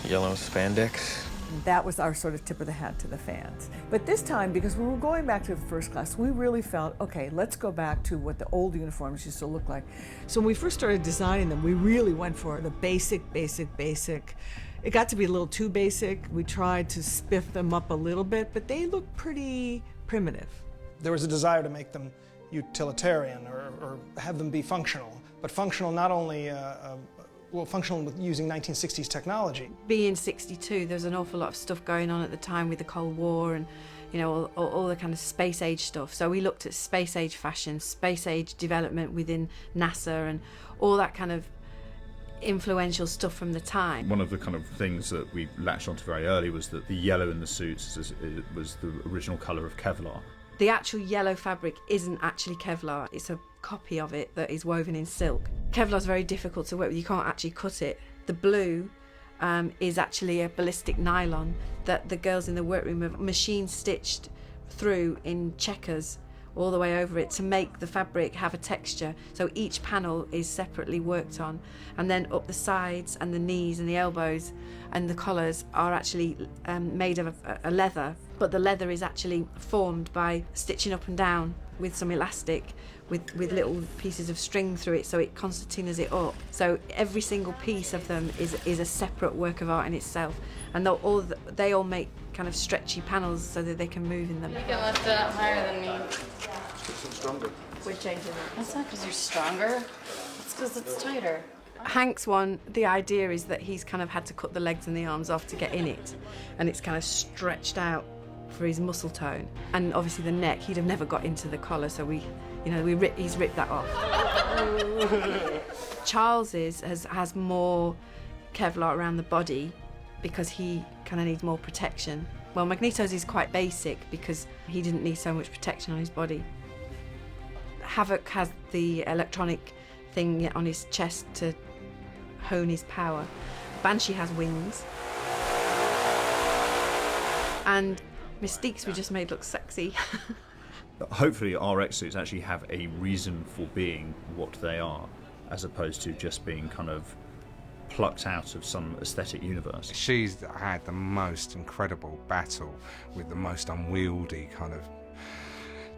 Yellow spandex? That was our sort of tip of the hat to the fans. But this time, because we were going back to the first class, we really felt, okay, let's go back to what the old uniforms used to look like. So when we first started designing them, we really went for the basic. It got to be a little too basic. We tried to spiff them up a little bit, but they looked pretty primitive. There was a desire to make them utilitarian or have them be functional, but functional not only functional with using 1960s technology. Being 62, there's an awful lot of stuff going on at the time with the Cold War and all the kind of space age stuff. So we looked at space age fashion, space age development within NASA and all that kind of influential stuff from the time. One of the kind of things that we latched onto very early was that the yellow in the suits was the original colour of Kevlar. The actual yellow fabric isn't actually Kevlar, it's a copy of it that is woven in silk. Kevlar's very difficult to work with, you can't actually cut it. The blue is actually a ballistic nylon that the girls in the workroom have machine stitched through in checkers all the way over it to make the fabric have a texture. So each panel is separately worked on, and then up the sides and the knees and the elbows and the collars are actually made of a leather, but the leather is actually formed by stitching up and down with some elastic with little pieces of string through it, so it concertinas it up. So every single piece of them is a separate work of art in itself, and they all make kind of stretchy panels so that they can move in them. You can lift it up higher than me. It's stronger. We're changing it. That's not because you're stronger. It's because it's tighter. Hank's one, the idea is that he's kind of had to cut the legs and the arms off to get in it, and it's kind of stretched out for his muscle tone. And obviously the neck, he'd have never got into the collar, so he's ripped that off. Charles's has more Kevlar around the body because he kind of needs more protection. Well, Magneto's is quite basic because he didn't need so much protection on his body. Havoc has the electronic thing on his chest to hone his power. Banshee has wings. And Mystique's we just made look sexy. Hopefully our X suits actually have a reason for being what they are, as opposed to just being kind of plucked out of some aesthetic universe. She's had the most incredible battle with the most unwieldy kind of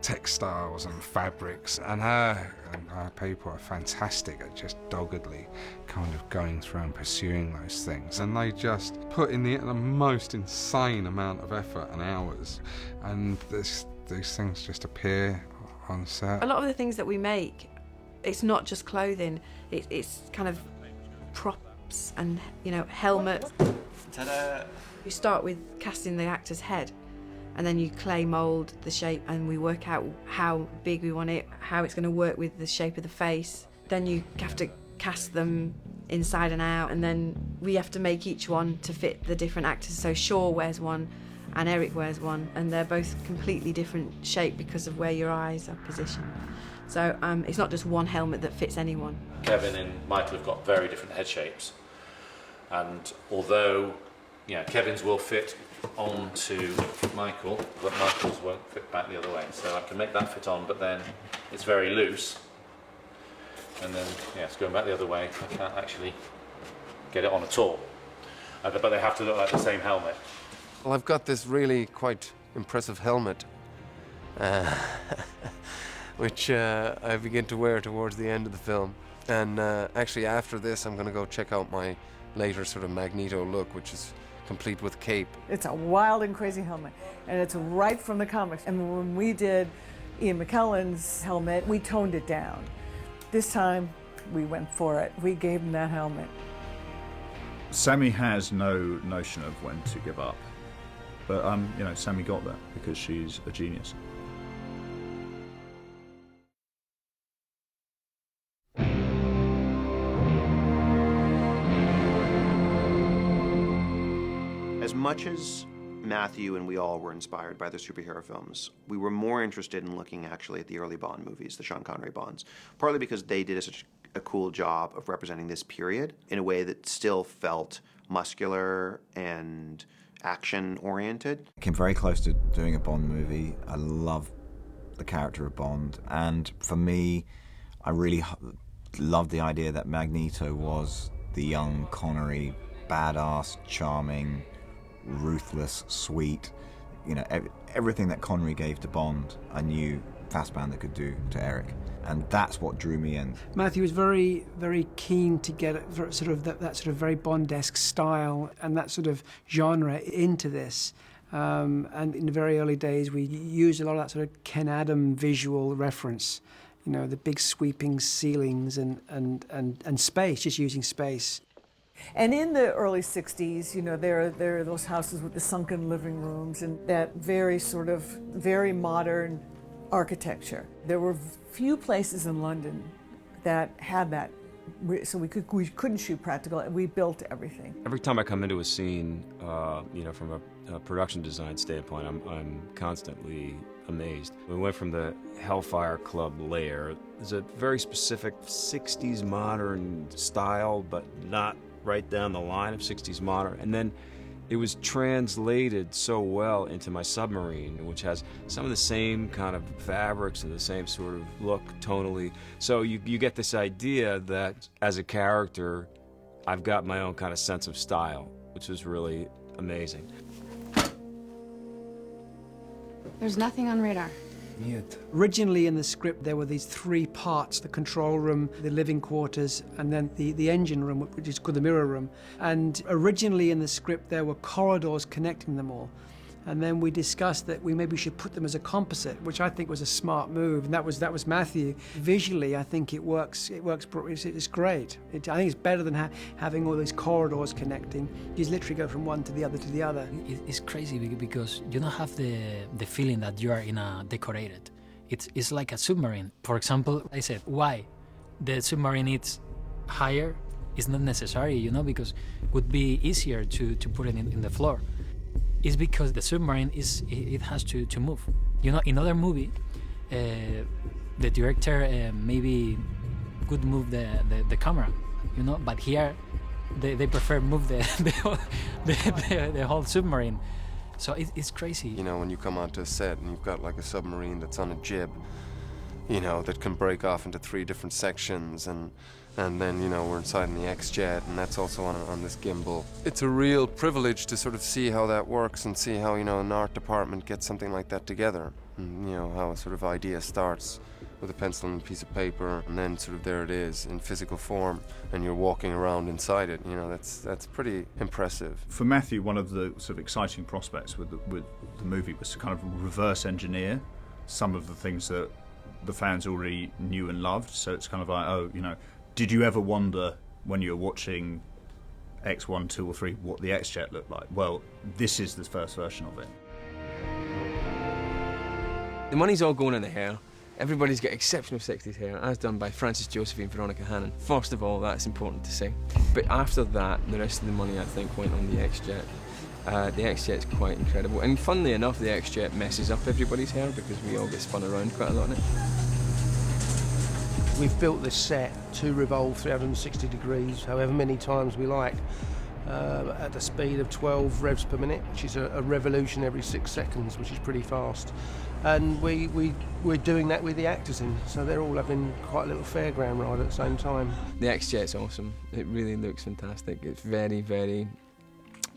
textiles and fabrics, and her people are fantastic at just doggedly kind of going through and pursuing those things, and they just put in the most insane amount of effort and hours, and these things just appear on set. A lot of the things that we make, it's not just clothing, it's kind of props and helmets. Ta-da! You start with casting the actor's head, and then you clay mould the shape, and we work out how big we want it, how it's going to work with the shape of the face. Then you have to cast them inside and out, and then we have to make each one to fit the different actors. So Shaw wears one and Erik wears one, and they're both completely different shape because of where your eyes are positioned. So it's not just one helmet that fits anyone. Kevin and Michael have got very different head shapes, and although Kevin's will fit onto Michael, but Michael's won't fit back the other way. So I can make that fit on, but then it's very loose, and then it's going back the other way. I can't actually get it on at all. But they have to look like the same helmet. Well, I've got this really quite impressive helmet, which I begin to wear towards the end of the film. And actually after this, I'm going to go check out my later sort of Magneto look, which is complete with cape. It's a wild and crazy helmet, and it's right from the comics. And when we did Ian McKellen's helmet, we toned it down. This time, we went for it. We gave him that helmet. Sammy has no notion of when to give up, but you know, Sammy got there because she's a genius. As much as Matthew and we all were inspired by the superhero films, we were more interested in looking actually at the early Bond movies, the Sean Connery Bonds, partly because they did such a cool job of representing this period in a way that still felt muscular and action-oriented. I came very close to doing a Bond movie. I love the character of Bond, and for me, I really loved the idea that Magneto was the young Connery, badass, charming, ruthless, sweet, you know, everything that Connery gave to Bond, I knew Fassbender could do to Erik, and that's what drew me in. Matthew was very, very keen to get sort of that sort of very Bond-esque style and that sort of genre into this. And in the very early days, we used a lot of that sort of Ken Adam visual reference, you know, the big sweeping ceilings and space, just using space. And in the early 60s, you know, there are those houses with the sunken living rooms and that very sort of very modern architecture. There were few places in London that had that, so we couldn't shoot practical, and we built everything. Every time I come into a scene, you know, from a production design standpoint, I'm constantly amazed. We went from the Hellfire Club layer. There's a very specific 60s modern style, but not right down the line of 60s modern, and then it was translated so well into my submarine, which has some of the same kind of fabrics and the same sort of look tonally. So you get this idea that as a character, I've got my own kind of sense of style, which is really amazing. There's nothing on radar. Mute. Originally in the script there were these three parts: the control room, the living quarters, and then the engine room, which is called the mirror room. And originally in the script there were corridors connecting them all. And then we discussed that maybe should put them as a composite, which I think was a smart move, and that was Matthew. Visually, I think it works. It's great. I think it's better than having all these corridors connecting. You just literally go from one to the other to the other. It's crazy because you don't have the feeling that you are in a decorated. It's like a submarine. For example, I said why the submarine is higher is not necessary, you know, because it would be easier to put it in the floor. Is because the submarine it has to move. You know, in other movie, the director maybe could move the camera, you know, but here they prefer move the whole submarine. So it's crazy. You know, when you come onto a set and you've got like a submarine that's on a jib, you know, that can break off into 3 different sections, and then, you know, we're inside in the X-Jet, and that's also on this gimbal. It's a real privilege to sort of see how that works and see how, you know, an art department gets something like that together. And, you know, how a sort of idea starts with a pencil and a piece of paper, and then sort of there it is in physical form, and you're walking around inside it. You know, that's pretty impressive. For Matthew, one of the sort of exciting prospects with the movie was to kind of reverse engineer some of the things that the fans already knew and loved. So it's kind of like, oh, you know, did you ever wonder when you were watching X1, 2 or 3 what the X-Jet looked like? Well, this is the first version of it. The money's all going in the hair. Everybody's got exceptional 60s hair, as done by Francis Josephine and Veronica Hannon. First of all, that's important to say. But after that, the rest of the money, I think, went on the X-Jet. The X-Jet's quite incredible. And funnily enough, the X-Jet messes up everybody's hair because we all get spun around quite a lot in it. We've built this set to revolve 360 degrees, however many times we like, at the speed of 12 revs per minute, which is a revolution every 6 seconds, which is pretty fast. And we're doing that with the actors in, so they're all having quite a little fairground ride at the same time. The X-Jet's awesome. It really looks fantastic. It's very, very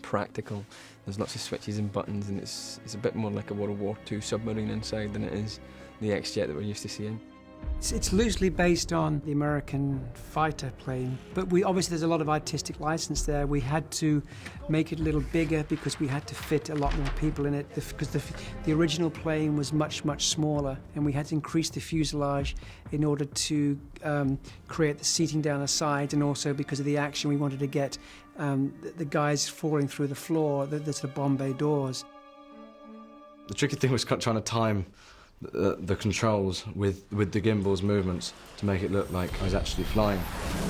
practical. There's lots of switches and buttons, and it's a bit more like a World War II submarine inside than it is the X-Jet that we're used to seeing. It's loosely based on the American fighter plane, but obviously there's a lot of artistic license there. We had to make it a little bigger because we had to fit a lot more people in it, because the original plane was much, much smaller, and we had to increase the fuselage in order to create the seating down the sides, and also because of the action we wanted to get the guys falling through the floor, the sort of bomb bay doors. The tricky thing was trying to time the controls with the gimbal's movements to make it look like I was actually flying.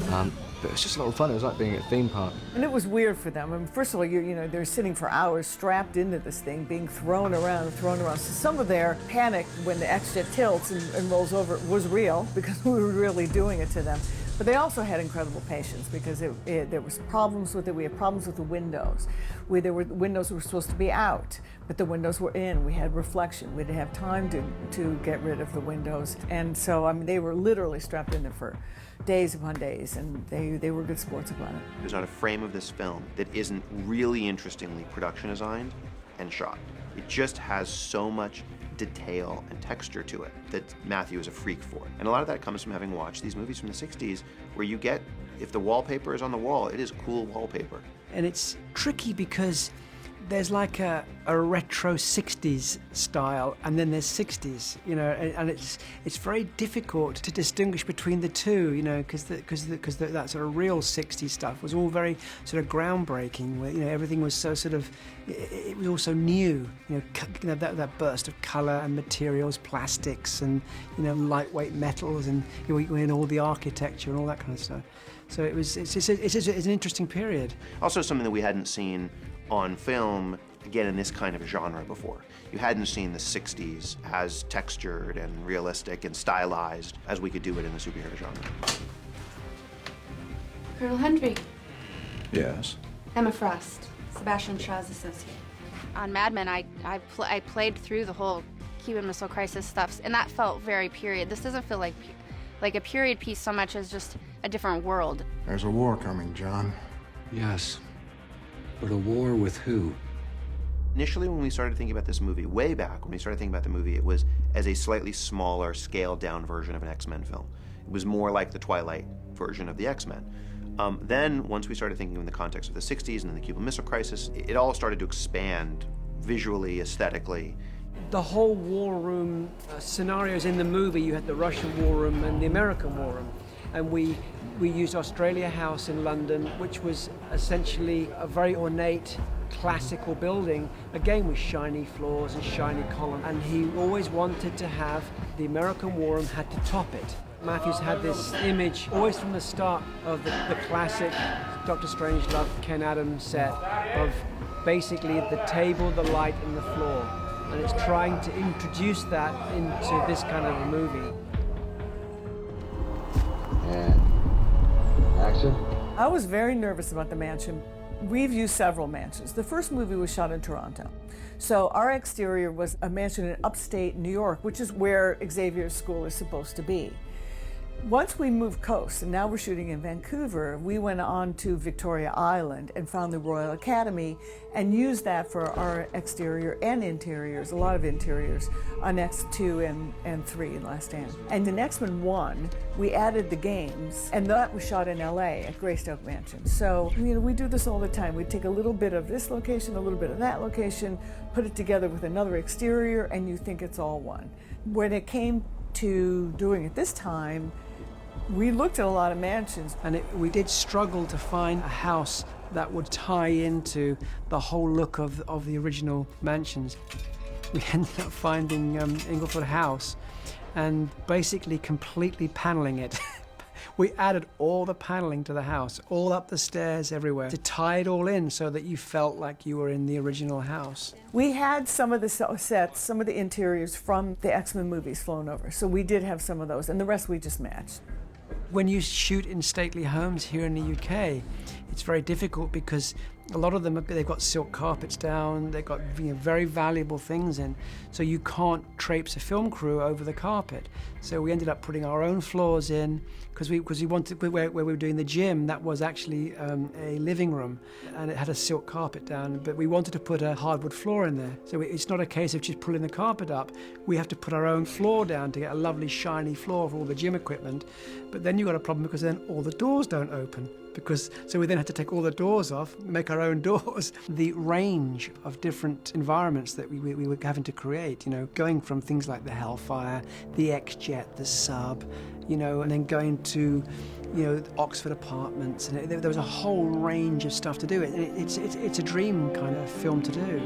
But it was just a lot of fun. It was like being at a theme park. And it was weird for them. I mean, first of all, you know, they're sitting for hours strapped into this thing, being thrown around and thrown around. So some of their panic when the X-jet tilts and rolls over was real, because we were really doing it to them. But they also had incredible patience, because there was problems with it. We had problems with the windows. Windows were supposed to be out, but the windows were in. We had reflection. We didn't have time to get rid of the windows. And so, I mean, they were literally strapped in there for days upon days, and they were good sports about it. There's not a frame of this film that isn't really interestingly production designed and shot. It just has so much detail and texture to it that Matthew is a freak for. And a lot of that comes from having watched these movies from the 60s, where you get, if the wallpaper is on the wall, it is cool wallpaper. And it's tricky because there's like a retro 60s style, and then there's 60s, you know, and it's very difficult to distinguish between the two, you know, because that sort of real 60s stuff was all very sort of groundbreaking, where, you know, everything was so sort of, it was also new, you know, that burst of colour and materials, plastics and, you know, lightweight metals, and, you know, and all the architecture and all that kind of stuff. So it's an interesting period. Also something that we hadn't seen on film, again, in this kind of a genre before. You hadn't seen the 60s as textured and realistic and stylized as we could do it in the superhero genre. Colonel Hendry. Yes. Emma Frost, Sebastian Shaw's associate. On Mad Men, I played through the whole Cuban Missile Crisis stuff, and that felt very period. This doesn't feel like a period piece so much as just a different world. There's a war coming, John. Yes. But a war with who? Initially, when we started thinking about this movie, way back when we started thinking about the movie, it was as a slightly smaller, scaled-down version of an X-Men film. It was more like the Twilight version of the X-Men. Then, once we started thinking in the context of the 60s and then the Cuban Missile Crisis, it all started to expand visually, aesthetically. The whole war room scenarios in the movie, you had the Russian war room and the American war room. And we used Australia House in London, which was essentially a very ornate, classical building, again with shiny floors and shiny columns. And he always wanted to have the American war room had to top it. Matthews had this image, always from the start, of the classic Dr. Strangelove, Ken Adams set, of basically the table, the light, and the floor. And it's trying to introduce that into this kind of a movie. And action. I was very nervous about the mansion. We've used several mansions. The first movie was shot in Toronto. So our exterior was a mansion in upstate New York, which is where Xavier's school is supposed to be. Once we moved coast, and now we're shooting in Vancouver, we went on to Victoria Island and found the Royal Academy and used that for our exterior and interiors, a lot of interiors, on X2 and 3 in Last Stand. And in X-Men 1, we added the games, and that was shot in LA at Greystoke Mansion. So, you know, we do this all the time. We take a little bit of this location, a little bit of that location, put it together with another exterior, and you think it's all one. When it came to doing it this time, we looked at a lot of mansions. And we did struggle to find a house that would tie into the whole look of the original mansions. We ended up finding Inglewood House and basically completely paneling it. We added all the paneling to the house, all up the stairs, everywhere, to tie it all in so that you felt like you were in the original house. We had some of the sets, some of the interiors from the X-Men movies flown over, so we did have some of those, and the rest we just matched. When you shoot in stately homes here in the UK, it's very difficult because A lot of them, they've got silk carpets down, they've got very valuable things in, so you can't traipse a film crew over the carpet. So we ended up putting our own floors in, because we wanted, where we were doing the gym, that was actually a living room, and it had a silk carpet down, but we wanted to put a hardwood floor in there. So it's not a case of just pulling the carpet up, we have to put our own floor down to get a lovely shiny floor for all the gym equipment. But then you've got a problem because then all the doors don't open. So we then had to take all the doors off, make our own doors. The range of different environments that we were having to create, going from things like the Hellfire, the X-Jet, the Sub, and then going to, Oxford Apartments. And there was a whole range of stuff to do. It's a dream kind of film to do.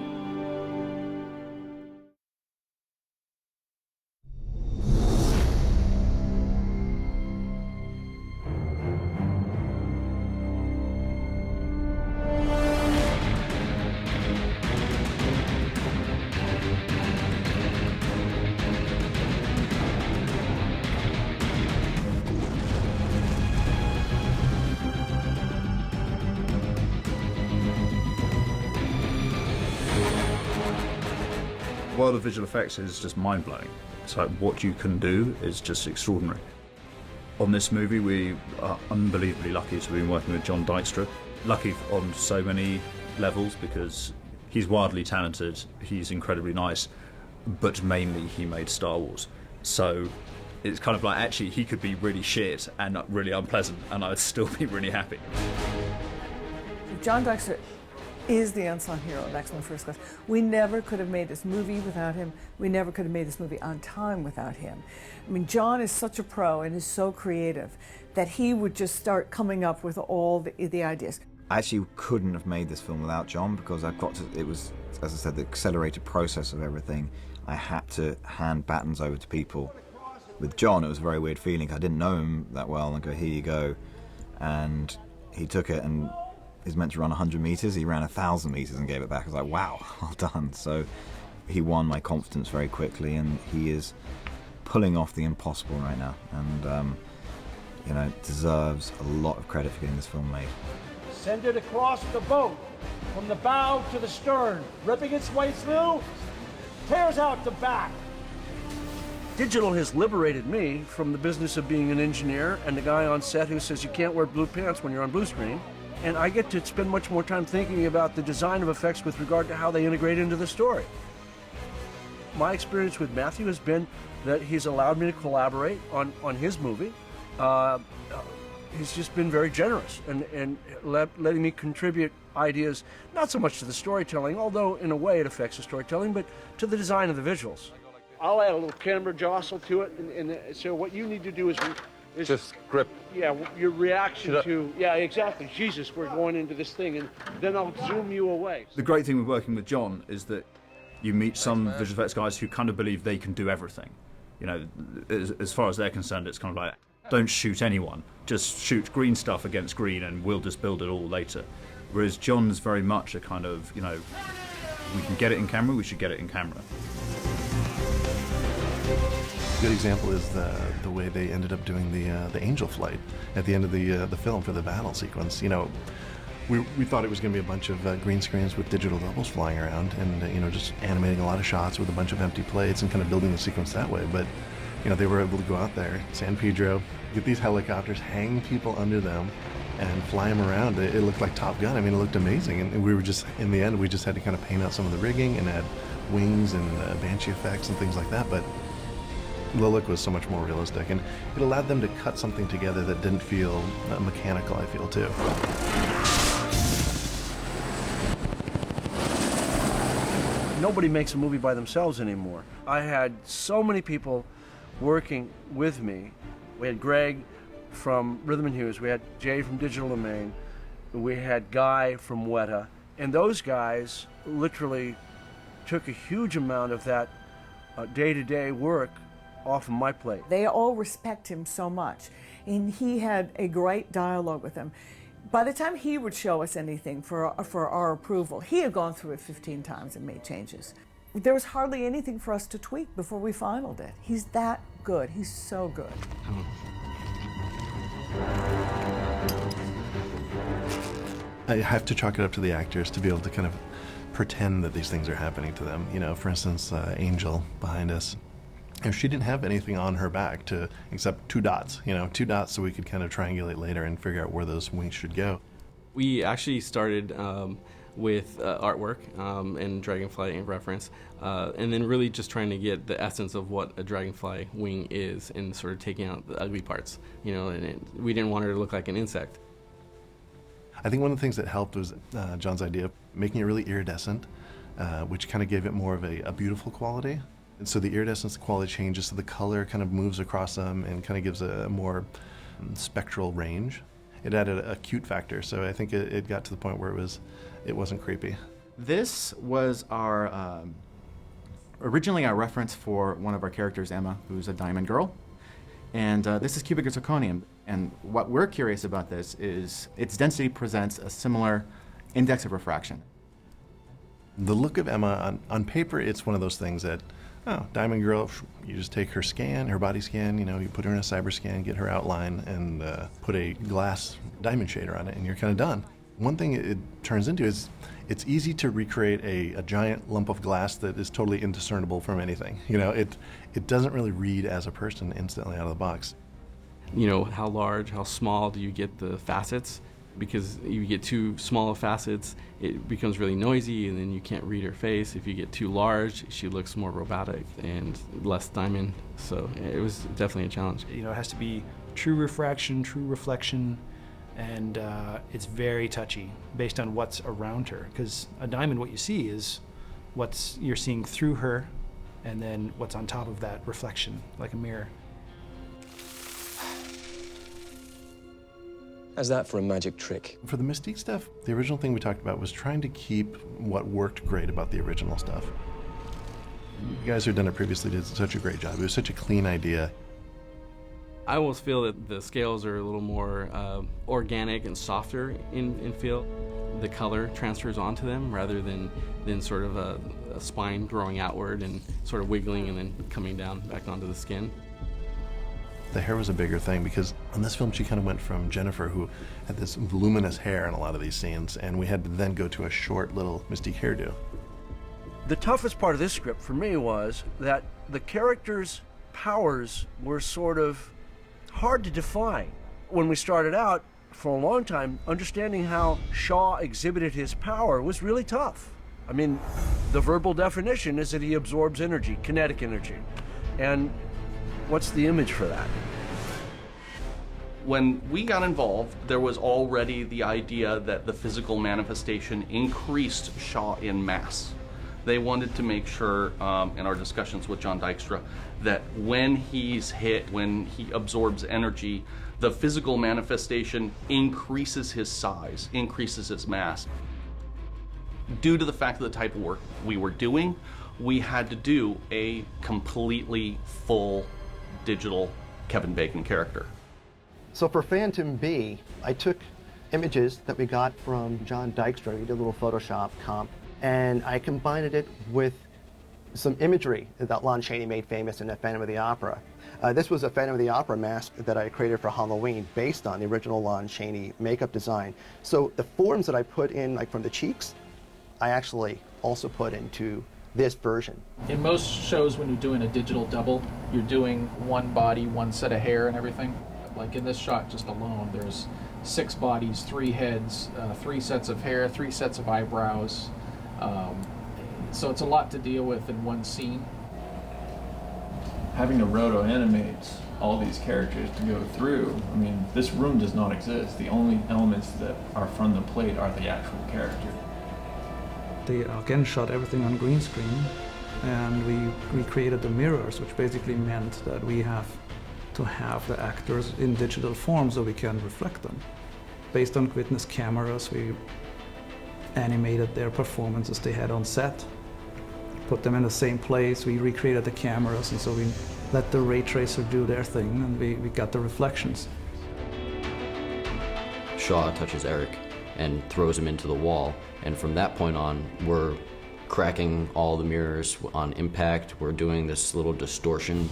The world of visual effects is just mind-blowing. It's like what you can do is just extraordinary. On this movie, we are unbelievably lucky to be working with John Dykstra. Lucky on so many levels because he's wildly talented, he's incredibly nice, but mainly he made Star Wars. So it's kind of like, actually, he could be really shit and really unpleasant, and I would still be really happy. John Dykstra is the unsung hero of X-Men First Class. We never could have made this movie without him. We never could have made this movie on time without him. I mean, John is such a pro and is so creative that he would just start coming up with all the ideas. I actually couldn't have made this film without John because it was, as I said, the accelerated process of everything. I had to hand batons over to people. With John, it was a very weird feeling. I didn't know him that well, and I go, here you go. And he took it and he's meant to run 100 meters. He ran 1,000 meters and gave it back. I was like, wow, well done. So he won my confidence very quickly, and he is pulling off the impossible right now, and deserves a lot of credit for getting this film made. Send it across the boat, from the bow to the stern, ripping its way through, tears out the back. Digital has liberated me from the business of being an engineer and the guy on set who says you can't wear blue pants when you're on blue screen. And I get to spend much more time thinking about the design of effects with regard to how they integrate into the story. My experience with Matthew has been that he's allowed me to collaborate on his movie. He's just been very generous and letting me contribute ideas, not so much to the storytelling, although in a way it affects the storytelling, but to the design of the visuals. I'll add a little camera jostle to it, and so what you need to do is just grip. Yeah, your reaction to, yeah, exactly. Jesus, we're going into this thing, and then I'll zoom you away. The great thing with working with John is that you meet some visual effects guys who kind of believe they can do everything. As far as they're concerned, it's kind of like, don't shoot anyone. Just shoot green stuff against green, and we'll just build it all later. Whereas John's very much a kind of, we can get it in camera, we should get it in camera. A good example is the way they ended up doing the angel flight at the end of the film for the battle sequence. We thought it was going to be a bunch of green screens with digital doubles flying around and just animating a lot of shots with a bunch of empty plates and kind of building the sequence that way. But they were able to go out there, San Pedro, get these helicopters, hang people under them, and fly them around. It looked like Top Gun. I mean, it looked amazing. And we were just, in the end, we just had to kind of paint out some of the rigging and add wings and banshee effects and things like that. But the look was so much more realistic, and it allowed them to cut something together that didn't feel mechanical, I feel, too. Nobody makes a movie by themselves anymore. I had so many people working with me. We had Greg from Rhythm & Hues, we had Jay from Digital Domain, we had Guy from Weta, and those guys literally took a huge amount of that day-to-day work off of my plate. They all respect him so much, and he had a great dialogue with them. By the time he would show us anything for our approval, he had gone through it 15 times and made changes. There was hardly anything for us to tweak before we finalized it. He's that good. He's so good. I have to chalk it up to the actors to be able to kind of pretend that these things are happening to them. You know, for instance, Angel behind us. You know, she didn't have anything on her back except 2 dots. You know, 2 dots so we could kind of triangulate later and figure out where those wings should go. We actually started with artwork and dragonfly in reference, and then really just trying to get the essence of what a dragonfly wing is and sort of taking out the ugly parts. You know, and we didn't want her to look like an insect. I think one of the things that helped was John's idea of making it really iridescent, which kind of gave it more of a beautiful quality. And so the iridescence quality changes, so the color kind of moves across them and kind of gives a more spectral range. It added a cute factor, so I think it got to the point where it wasn't creepy. This was our originally our reference for one of our characters, Emma, who's a diamond girl. And this is cubic zirconium. And what we're curious about this is its density presents a similar index of refraction. The look of Emma, on paper, it's one of those things that, oh, Diamond Girl, you just take her scan, her body scan, you know, you put her in a cyber scan, get her outline, and put a glass diamond shader on it, and you're kind of done. One thing it turns into is it's easy to recreate a giant lump of glass that is totally indiscernible from anything. You know, it doesn't really read as a person instantly out of the box. You know, how large, how small do you get the facets? Because if you get too small of facets, it becomes really noisy and then you can't read her face. If you get too large, she looks more robotic and less diamond. So it was definitely a challenge. You know, it has to be true refraction, true reflection, and it's very touchy based on what's around her. Because a diamond, what you see is what's you're seeing through her, and then what's on top of that reflection, like a mirror. How's that for a magic trick? For the Mystique stuff, the original thing we talked about was trying to keep what worked great about the original stuff. You guys who'd done it previously did such a great job. It was such a clean idea. I almost feel that the scales are a little more organic and softer in feel. The color transfers onto them rather than sort of a spine growing outward and sort of wiggling and then coming down back onto the skin. The hair was a bigger thing because on this film she kind of went from Jennifer, who had this voluminous hair in a lot of these scenes, and we had to then go to a short little Mystique hairdo. The toughest part of this script for me was that the characters' powers were sort of hard to define. When we started out, for a long time, understanding how Shaw exhibited his power was really tough. I mean, the verbal definition is that he absorbs energy, kinetic energy. And what's the image for that? When we got involved, there was already the idea that the physical manifestation increased Shaw in mass. They wanted to make sure, in our discussions with John Dykstra, that when he's hit, when he absorbs energy, the physical manifestation increases his size, increases his mass. Due to the fact of the type of work we were doing, we had to do a completely full digital Kevin Bacon character. So for Phantom B, I took images that we got from John Dykstra. We did a little Photoshop comp, and I combined it with some imagery that Lon Chaney made famous in the Phantom of the Opera. This was a Phantom of the Opera mask that I created for Halloween based on the original Lon Chaney makeup design. So the forms that I put in, like from the cheeks, I actually also put into this version. In most shows, when you're doing a digital double, you're doing one body, one set of hair and everything. Like in this shot just alone, there's 6 bodies, 3 heads, 3 sets of hair, 3 sets of eyebrows. So it's a lot to deal with in one scene. Having to roto-animate all these characters to go through, I mean, this room does not exist. The only elements that are from the plate are the actual character. They again shot everything on green screen, and we recreated the mirrors, which basically meant that we have to have the actors in digital form so we can reflect them. Based on witness cameras, we animated their performances they had on set, put them in the same place, we recreated the cameras, and so we let the ray tracer do their thing, and we got the reflections. Shaw touches Erik and throws him into the wall, and from that point on, we're cracking all the mirrors on impact. We're doing this little distortion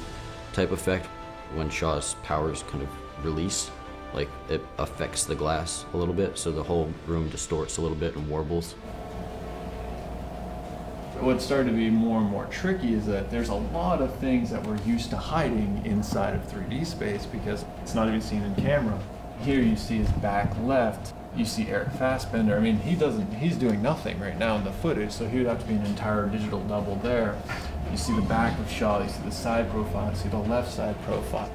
type effect when Shaw's powers kind of release, like it affects the glass a little bit, so the whole room distorts a little bit and warbles. What started to be more and more tricky is that there's a lot of things that we're used to hiding inside of 3D space because it's not even seen in camera. Here you see his back left, you see Erik Fassbender. I mean, he's doing nothing right now in the footage, so he would have to be an entire digital double there. You see the back of Shaw, you see the side profile, you see the left side profile.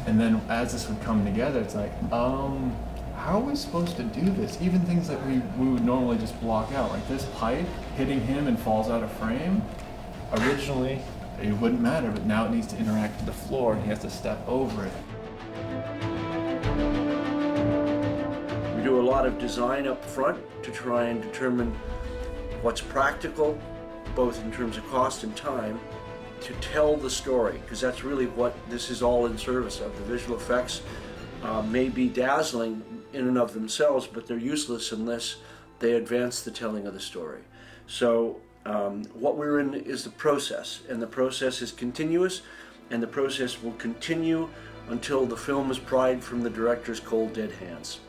And then as this would come together, it's like, how are we supposed to do this? Even things that we would normally just block out, like this pipe hitting him and falls out of frame. Originally, it wouldn't matter, but now it needs to interact with the floor and he has to step over it. We do a lot of design up front to try and determine what's practical, both in terms of cost and time, to tell the story, because that's really what this is all in service of. The visual effects may be dazzling in and of themselves, but they're useless unless they advance the telling of the story. So what we're in is the process, and the process is continuous, and the process will continue until the film is pried from the director's cold, dead hands.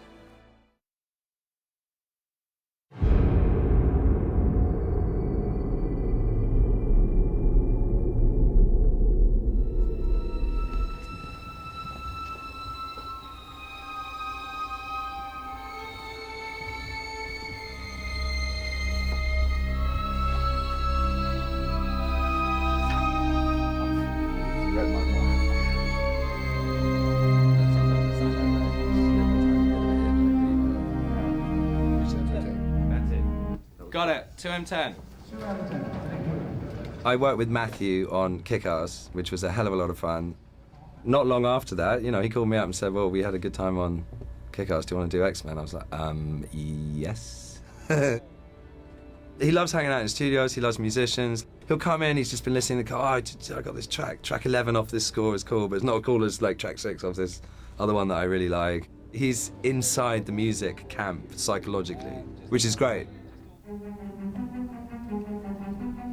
Got it. 2M10. I worked with Matthew on Kick-Ass, which was a hell of a lot of fun. Not long after that, you know, he called me up and said, well, we had a good time on Kick-Ass. Do you want to do X-Men? I was like, yes. He loves hanging out in studios. He loves musicians. He'll come in, he's just been listening to, I got this track 11 off this score is cool, but it's not as cool as like track 6 off this other one that I really like. He's inside the music camp psychologically, which is great.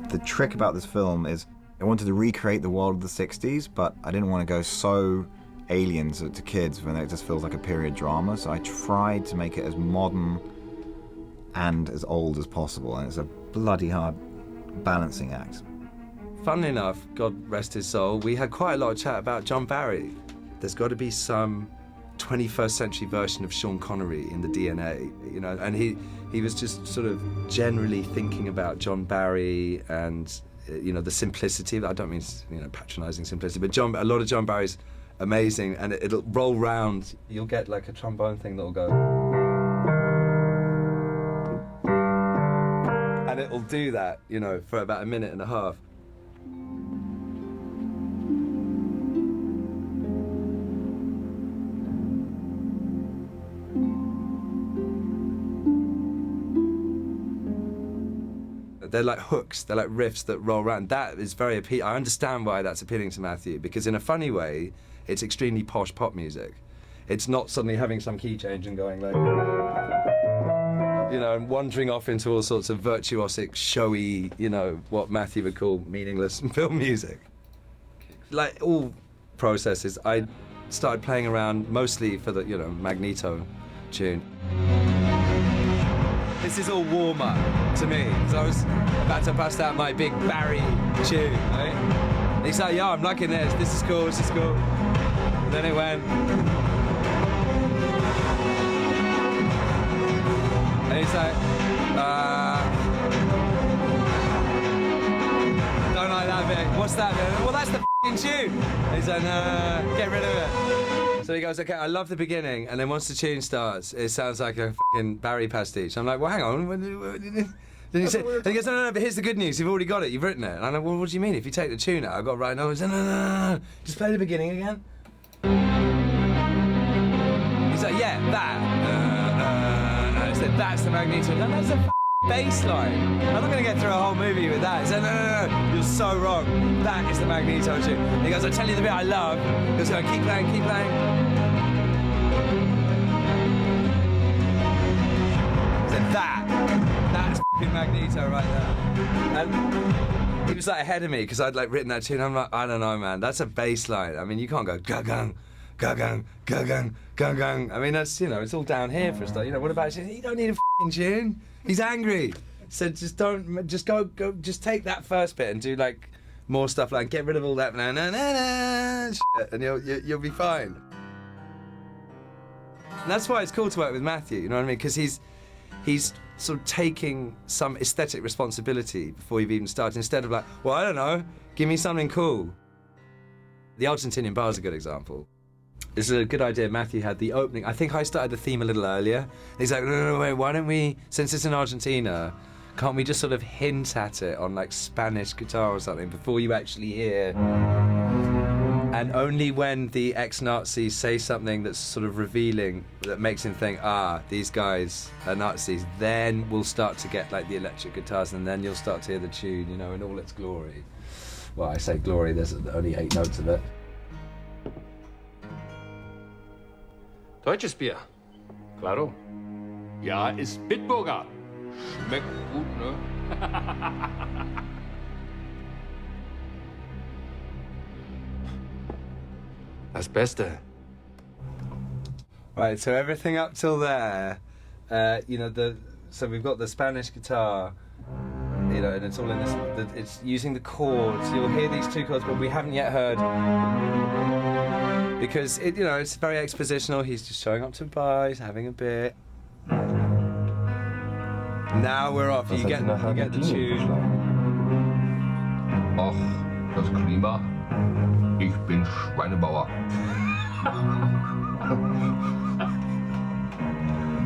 The trick about this film is I wanted to recreate the world of the 60s, but I didn't want to go so alien to kids when it just feels like a period drama, so I tried to make it as modern and as old as possible, and it's a bloody hard balancing act. Funnily enough, God rest his soul, we had quite a lot of chat about John Barry. There's got to be some 21st century version of Sean Connery in the DNA, you know, and he was just sort of generally thinking about John Barry and, you know, the simplicity. I don't mean, you know, patronizing simplicity, but a lot of John Barry's amazing, and it'll roll round. You'll get like a trombone thing that'll go, and it'll do that, you know, for about a minute and a half. They're like hooks, they're like riffs that roll around. That is very appealing. I understand why that's appealing to Matthew, because in a funny way, it's extremely posh pop music. It's not suddenly having some key change and going like, you know, and wandering off into all sorts of virtuosic, showy, you know, what Matthew would call meaningless film music. Like all processes, I started playing around mostly for the, you know, Magneto tune. This is all warm-up to me, so I was about to bust out my big Barry tune, right? And he's like, yeah, I'm liking this is cool, this is cool. And then it went. And he's like, don't like that bit. What's that bit? Well, that's the f***ing tune. And he's like, no, get rid of it. So he goes, okay, I love the beginning, and then once the tune starts, it sounds like a f***ing Barry pastiche. I'm like, well, hang on. Then he said, and he goes, no, but here's the good news. You've already got it. You've written it. And I'm like, well, what do you mean? If you take the tune out, I've got to write. No, no. Just play the beginning again. He's like, yeah, that. And I said, that's the Magneto. No, that's a bass line. I'm not going to get through a whole movie with that. He said, no, you're so wrong. That is the Magneto tune. And he goes, I'll tell you the bit I love. He goes, keep playing, keep playing. He said, that's f***ing Magneto right there. And he was like ahead of me because I'd like written that tune. I'm like, I don't know, man. That's a bass line. I mean, you can't go, ga-gung, Gagang, gagang, gagang. I mean, that's, you know, it's all down here for a start. You know, what about, you don't need a f***ing tune. He's angry. So just take that first bit and do like more stuff, like get rid of all that na na na na shit, and you'll be fine. And that's why it's cool to work with Matthew, you know what I mean? Because he's sort of taking some aesthetic responsibility before you've even started, instead of like, well, I don't know, give me something cool. The Argentinian bar is a good example. This is a good idea. Matthew had the opening. I think I started the theme a little earlier. He's like, no, wait, why don't we, since it's in Argentina, can't we just sort of hint at it on like Spanish guitar or something before you actually hear? And only when the ex-Nazis say something that's sort of revealing, that makes him think, these guys are Nazis, then we'll start to get like the electric guitars, and then you'll start to hear the tune, you know, in all its glory. Well, I say glory, there's only 8 notes of it. Deutsches Bier. Claro. Ja, ist Bitburger. Schmeckt gut, ne? Das Beste. Right, so everything up till there, you know, so we've got the Spanish guitar, you know, and it's all in this, it's using the chords. You'll hear these 2 chords, but we haven't yet heard, because it, you know, it's very expositional. He's just showing up to a bar, he's having a beer. Now we're off. You get the tune. Och, das Klima. Ich bin Schweinebauer.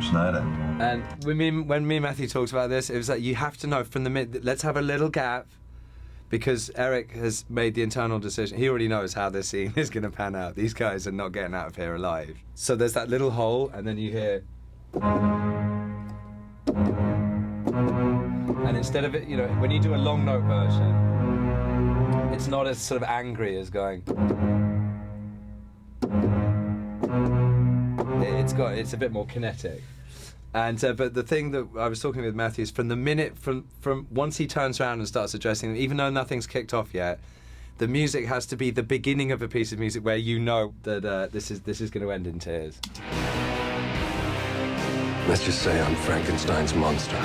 Schneider. And when me and Matthew talked about this, it was like, you have to know from the minute, let's have a little gap, because Erik has made the internal decision. He already knows how this scene is going to pan out. These guys are not getting out of here alive. So there's that little hole, and then you hear. And instead of it, you know, when you do a long note version, it's not as sort of angry as going. It's a bit more kinetic. And but the thing that I was talking with Matthew is, from the minute, from once he turns around and starts addressing them, even though nothing's kicked off yet, the music has to be the beginning of a piece of music where you know that this is going to end in tears. Let's just say I'm Frankenstein's monster.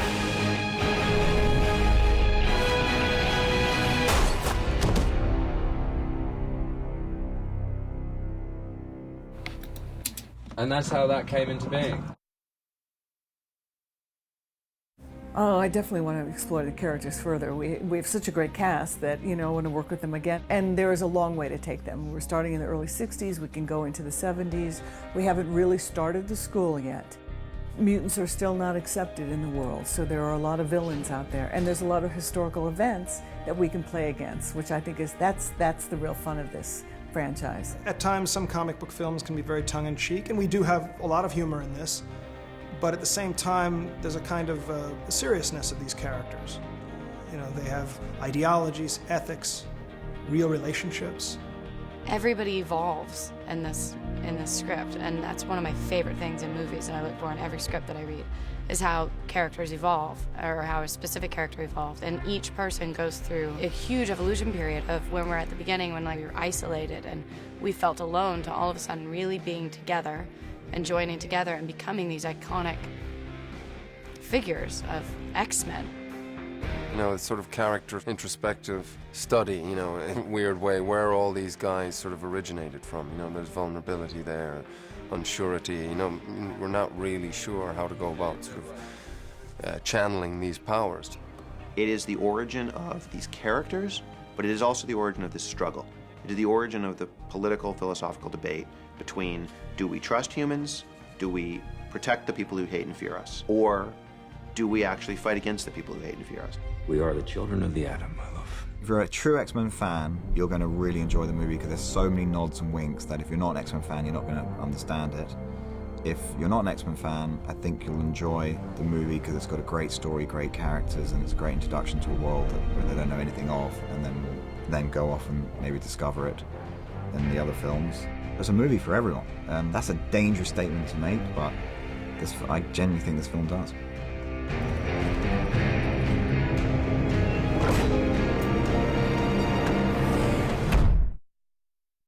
And that's how that came into being. Oh, I definitely want to explore the characters further. We have such a great cast that, you know, I want to work with them again. And there is a long way to take them. We're starting in the early 60s, we can go into the 70s. We haven't really started the school yet. Mutants are still not accepted in the world, so there are a lot of villains out there. And there's a lot of historical events that we can play against, which I think that's the real fun of this franchise. At times, some comic book films can be very tongue-in-cheek, and we do have a lot of humor in this. But at the same time, there's a kind of seriousness of these characters. You know, they have ideologies, ethics, real relationships. Everybody evolves in this script, and that's one of my favorite things in movies that I look for in every script that I read, is how characters evolve, or how a specific character evolves. And each person goes through a huge evolution period of when we're at the beginning, when like we were isolated and we felt alone, to all of a sudden really being together and joining together and becoming these iconic figures of X-Men. You know, it's sort of character introspective study, you know, in a weird way, where all these guys sort of originated from. You know, there's vulnerability there, unsurety, you know, we're not really sure how to go about sort of channeling these powers. It is the origin of these characters, but it is also the origin of this struggle. It is the origin of the political, philosophical debate between, do we trust humans? Do we protect the people who hate and fear us? Or do we actually fight against the people who hate and fear us? We are the children of the atom, my love. If you're a true X-Men fan, you're going to really enjoy the movie, because there's so many nods and winks that if you're not an X-Men fan, you're not going to understand it. If you're not an X-Men fan, I think you'll enjoy the movie because it's got a great story, great characters, and it's a great introduction to a world that they don't know anything of, and then go off and maybe discover it in the other films. It's a movie for everyone. That's a dangerous statement to make, but I genuinely think this film does.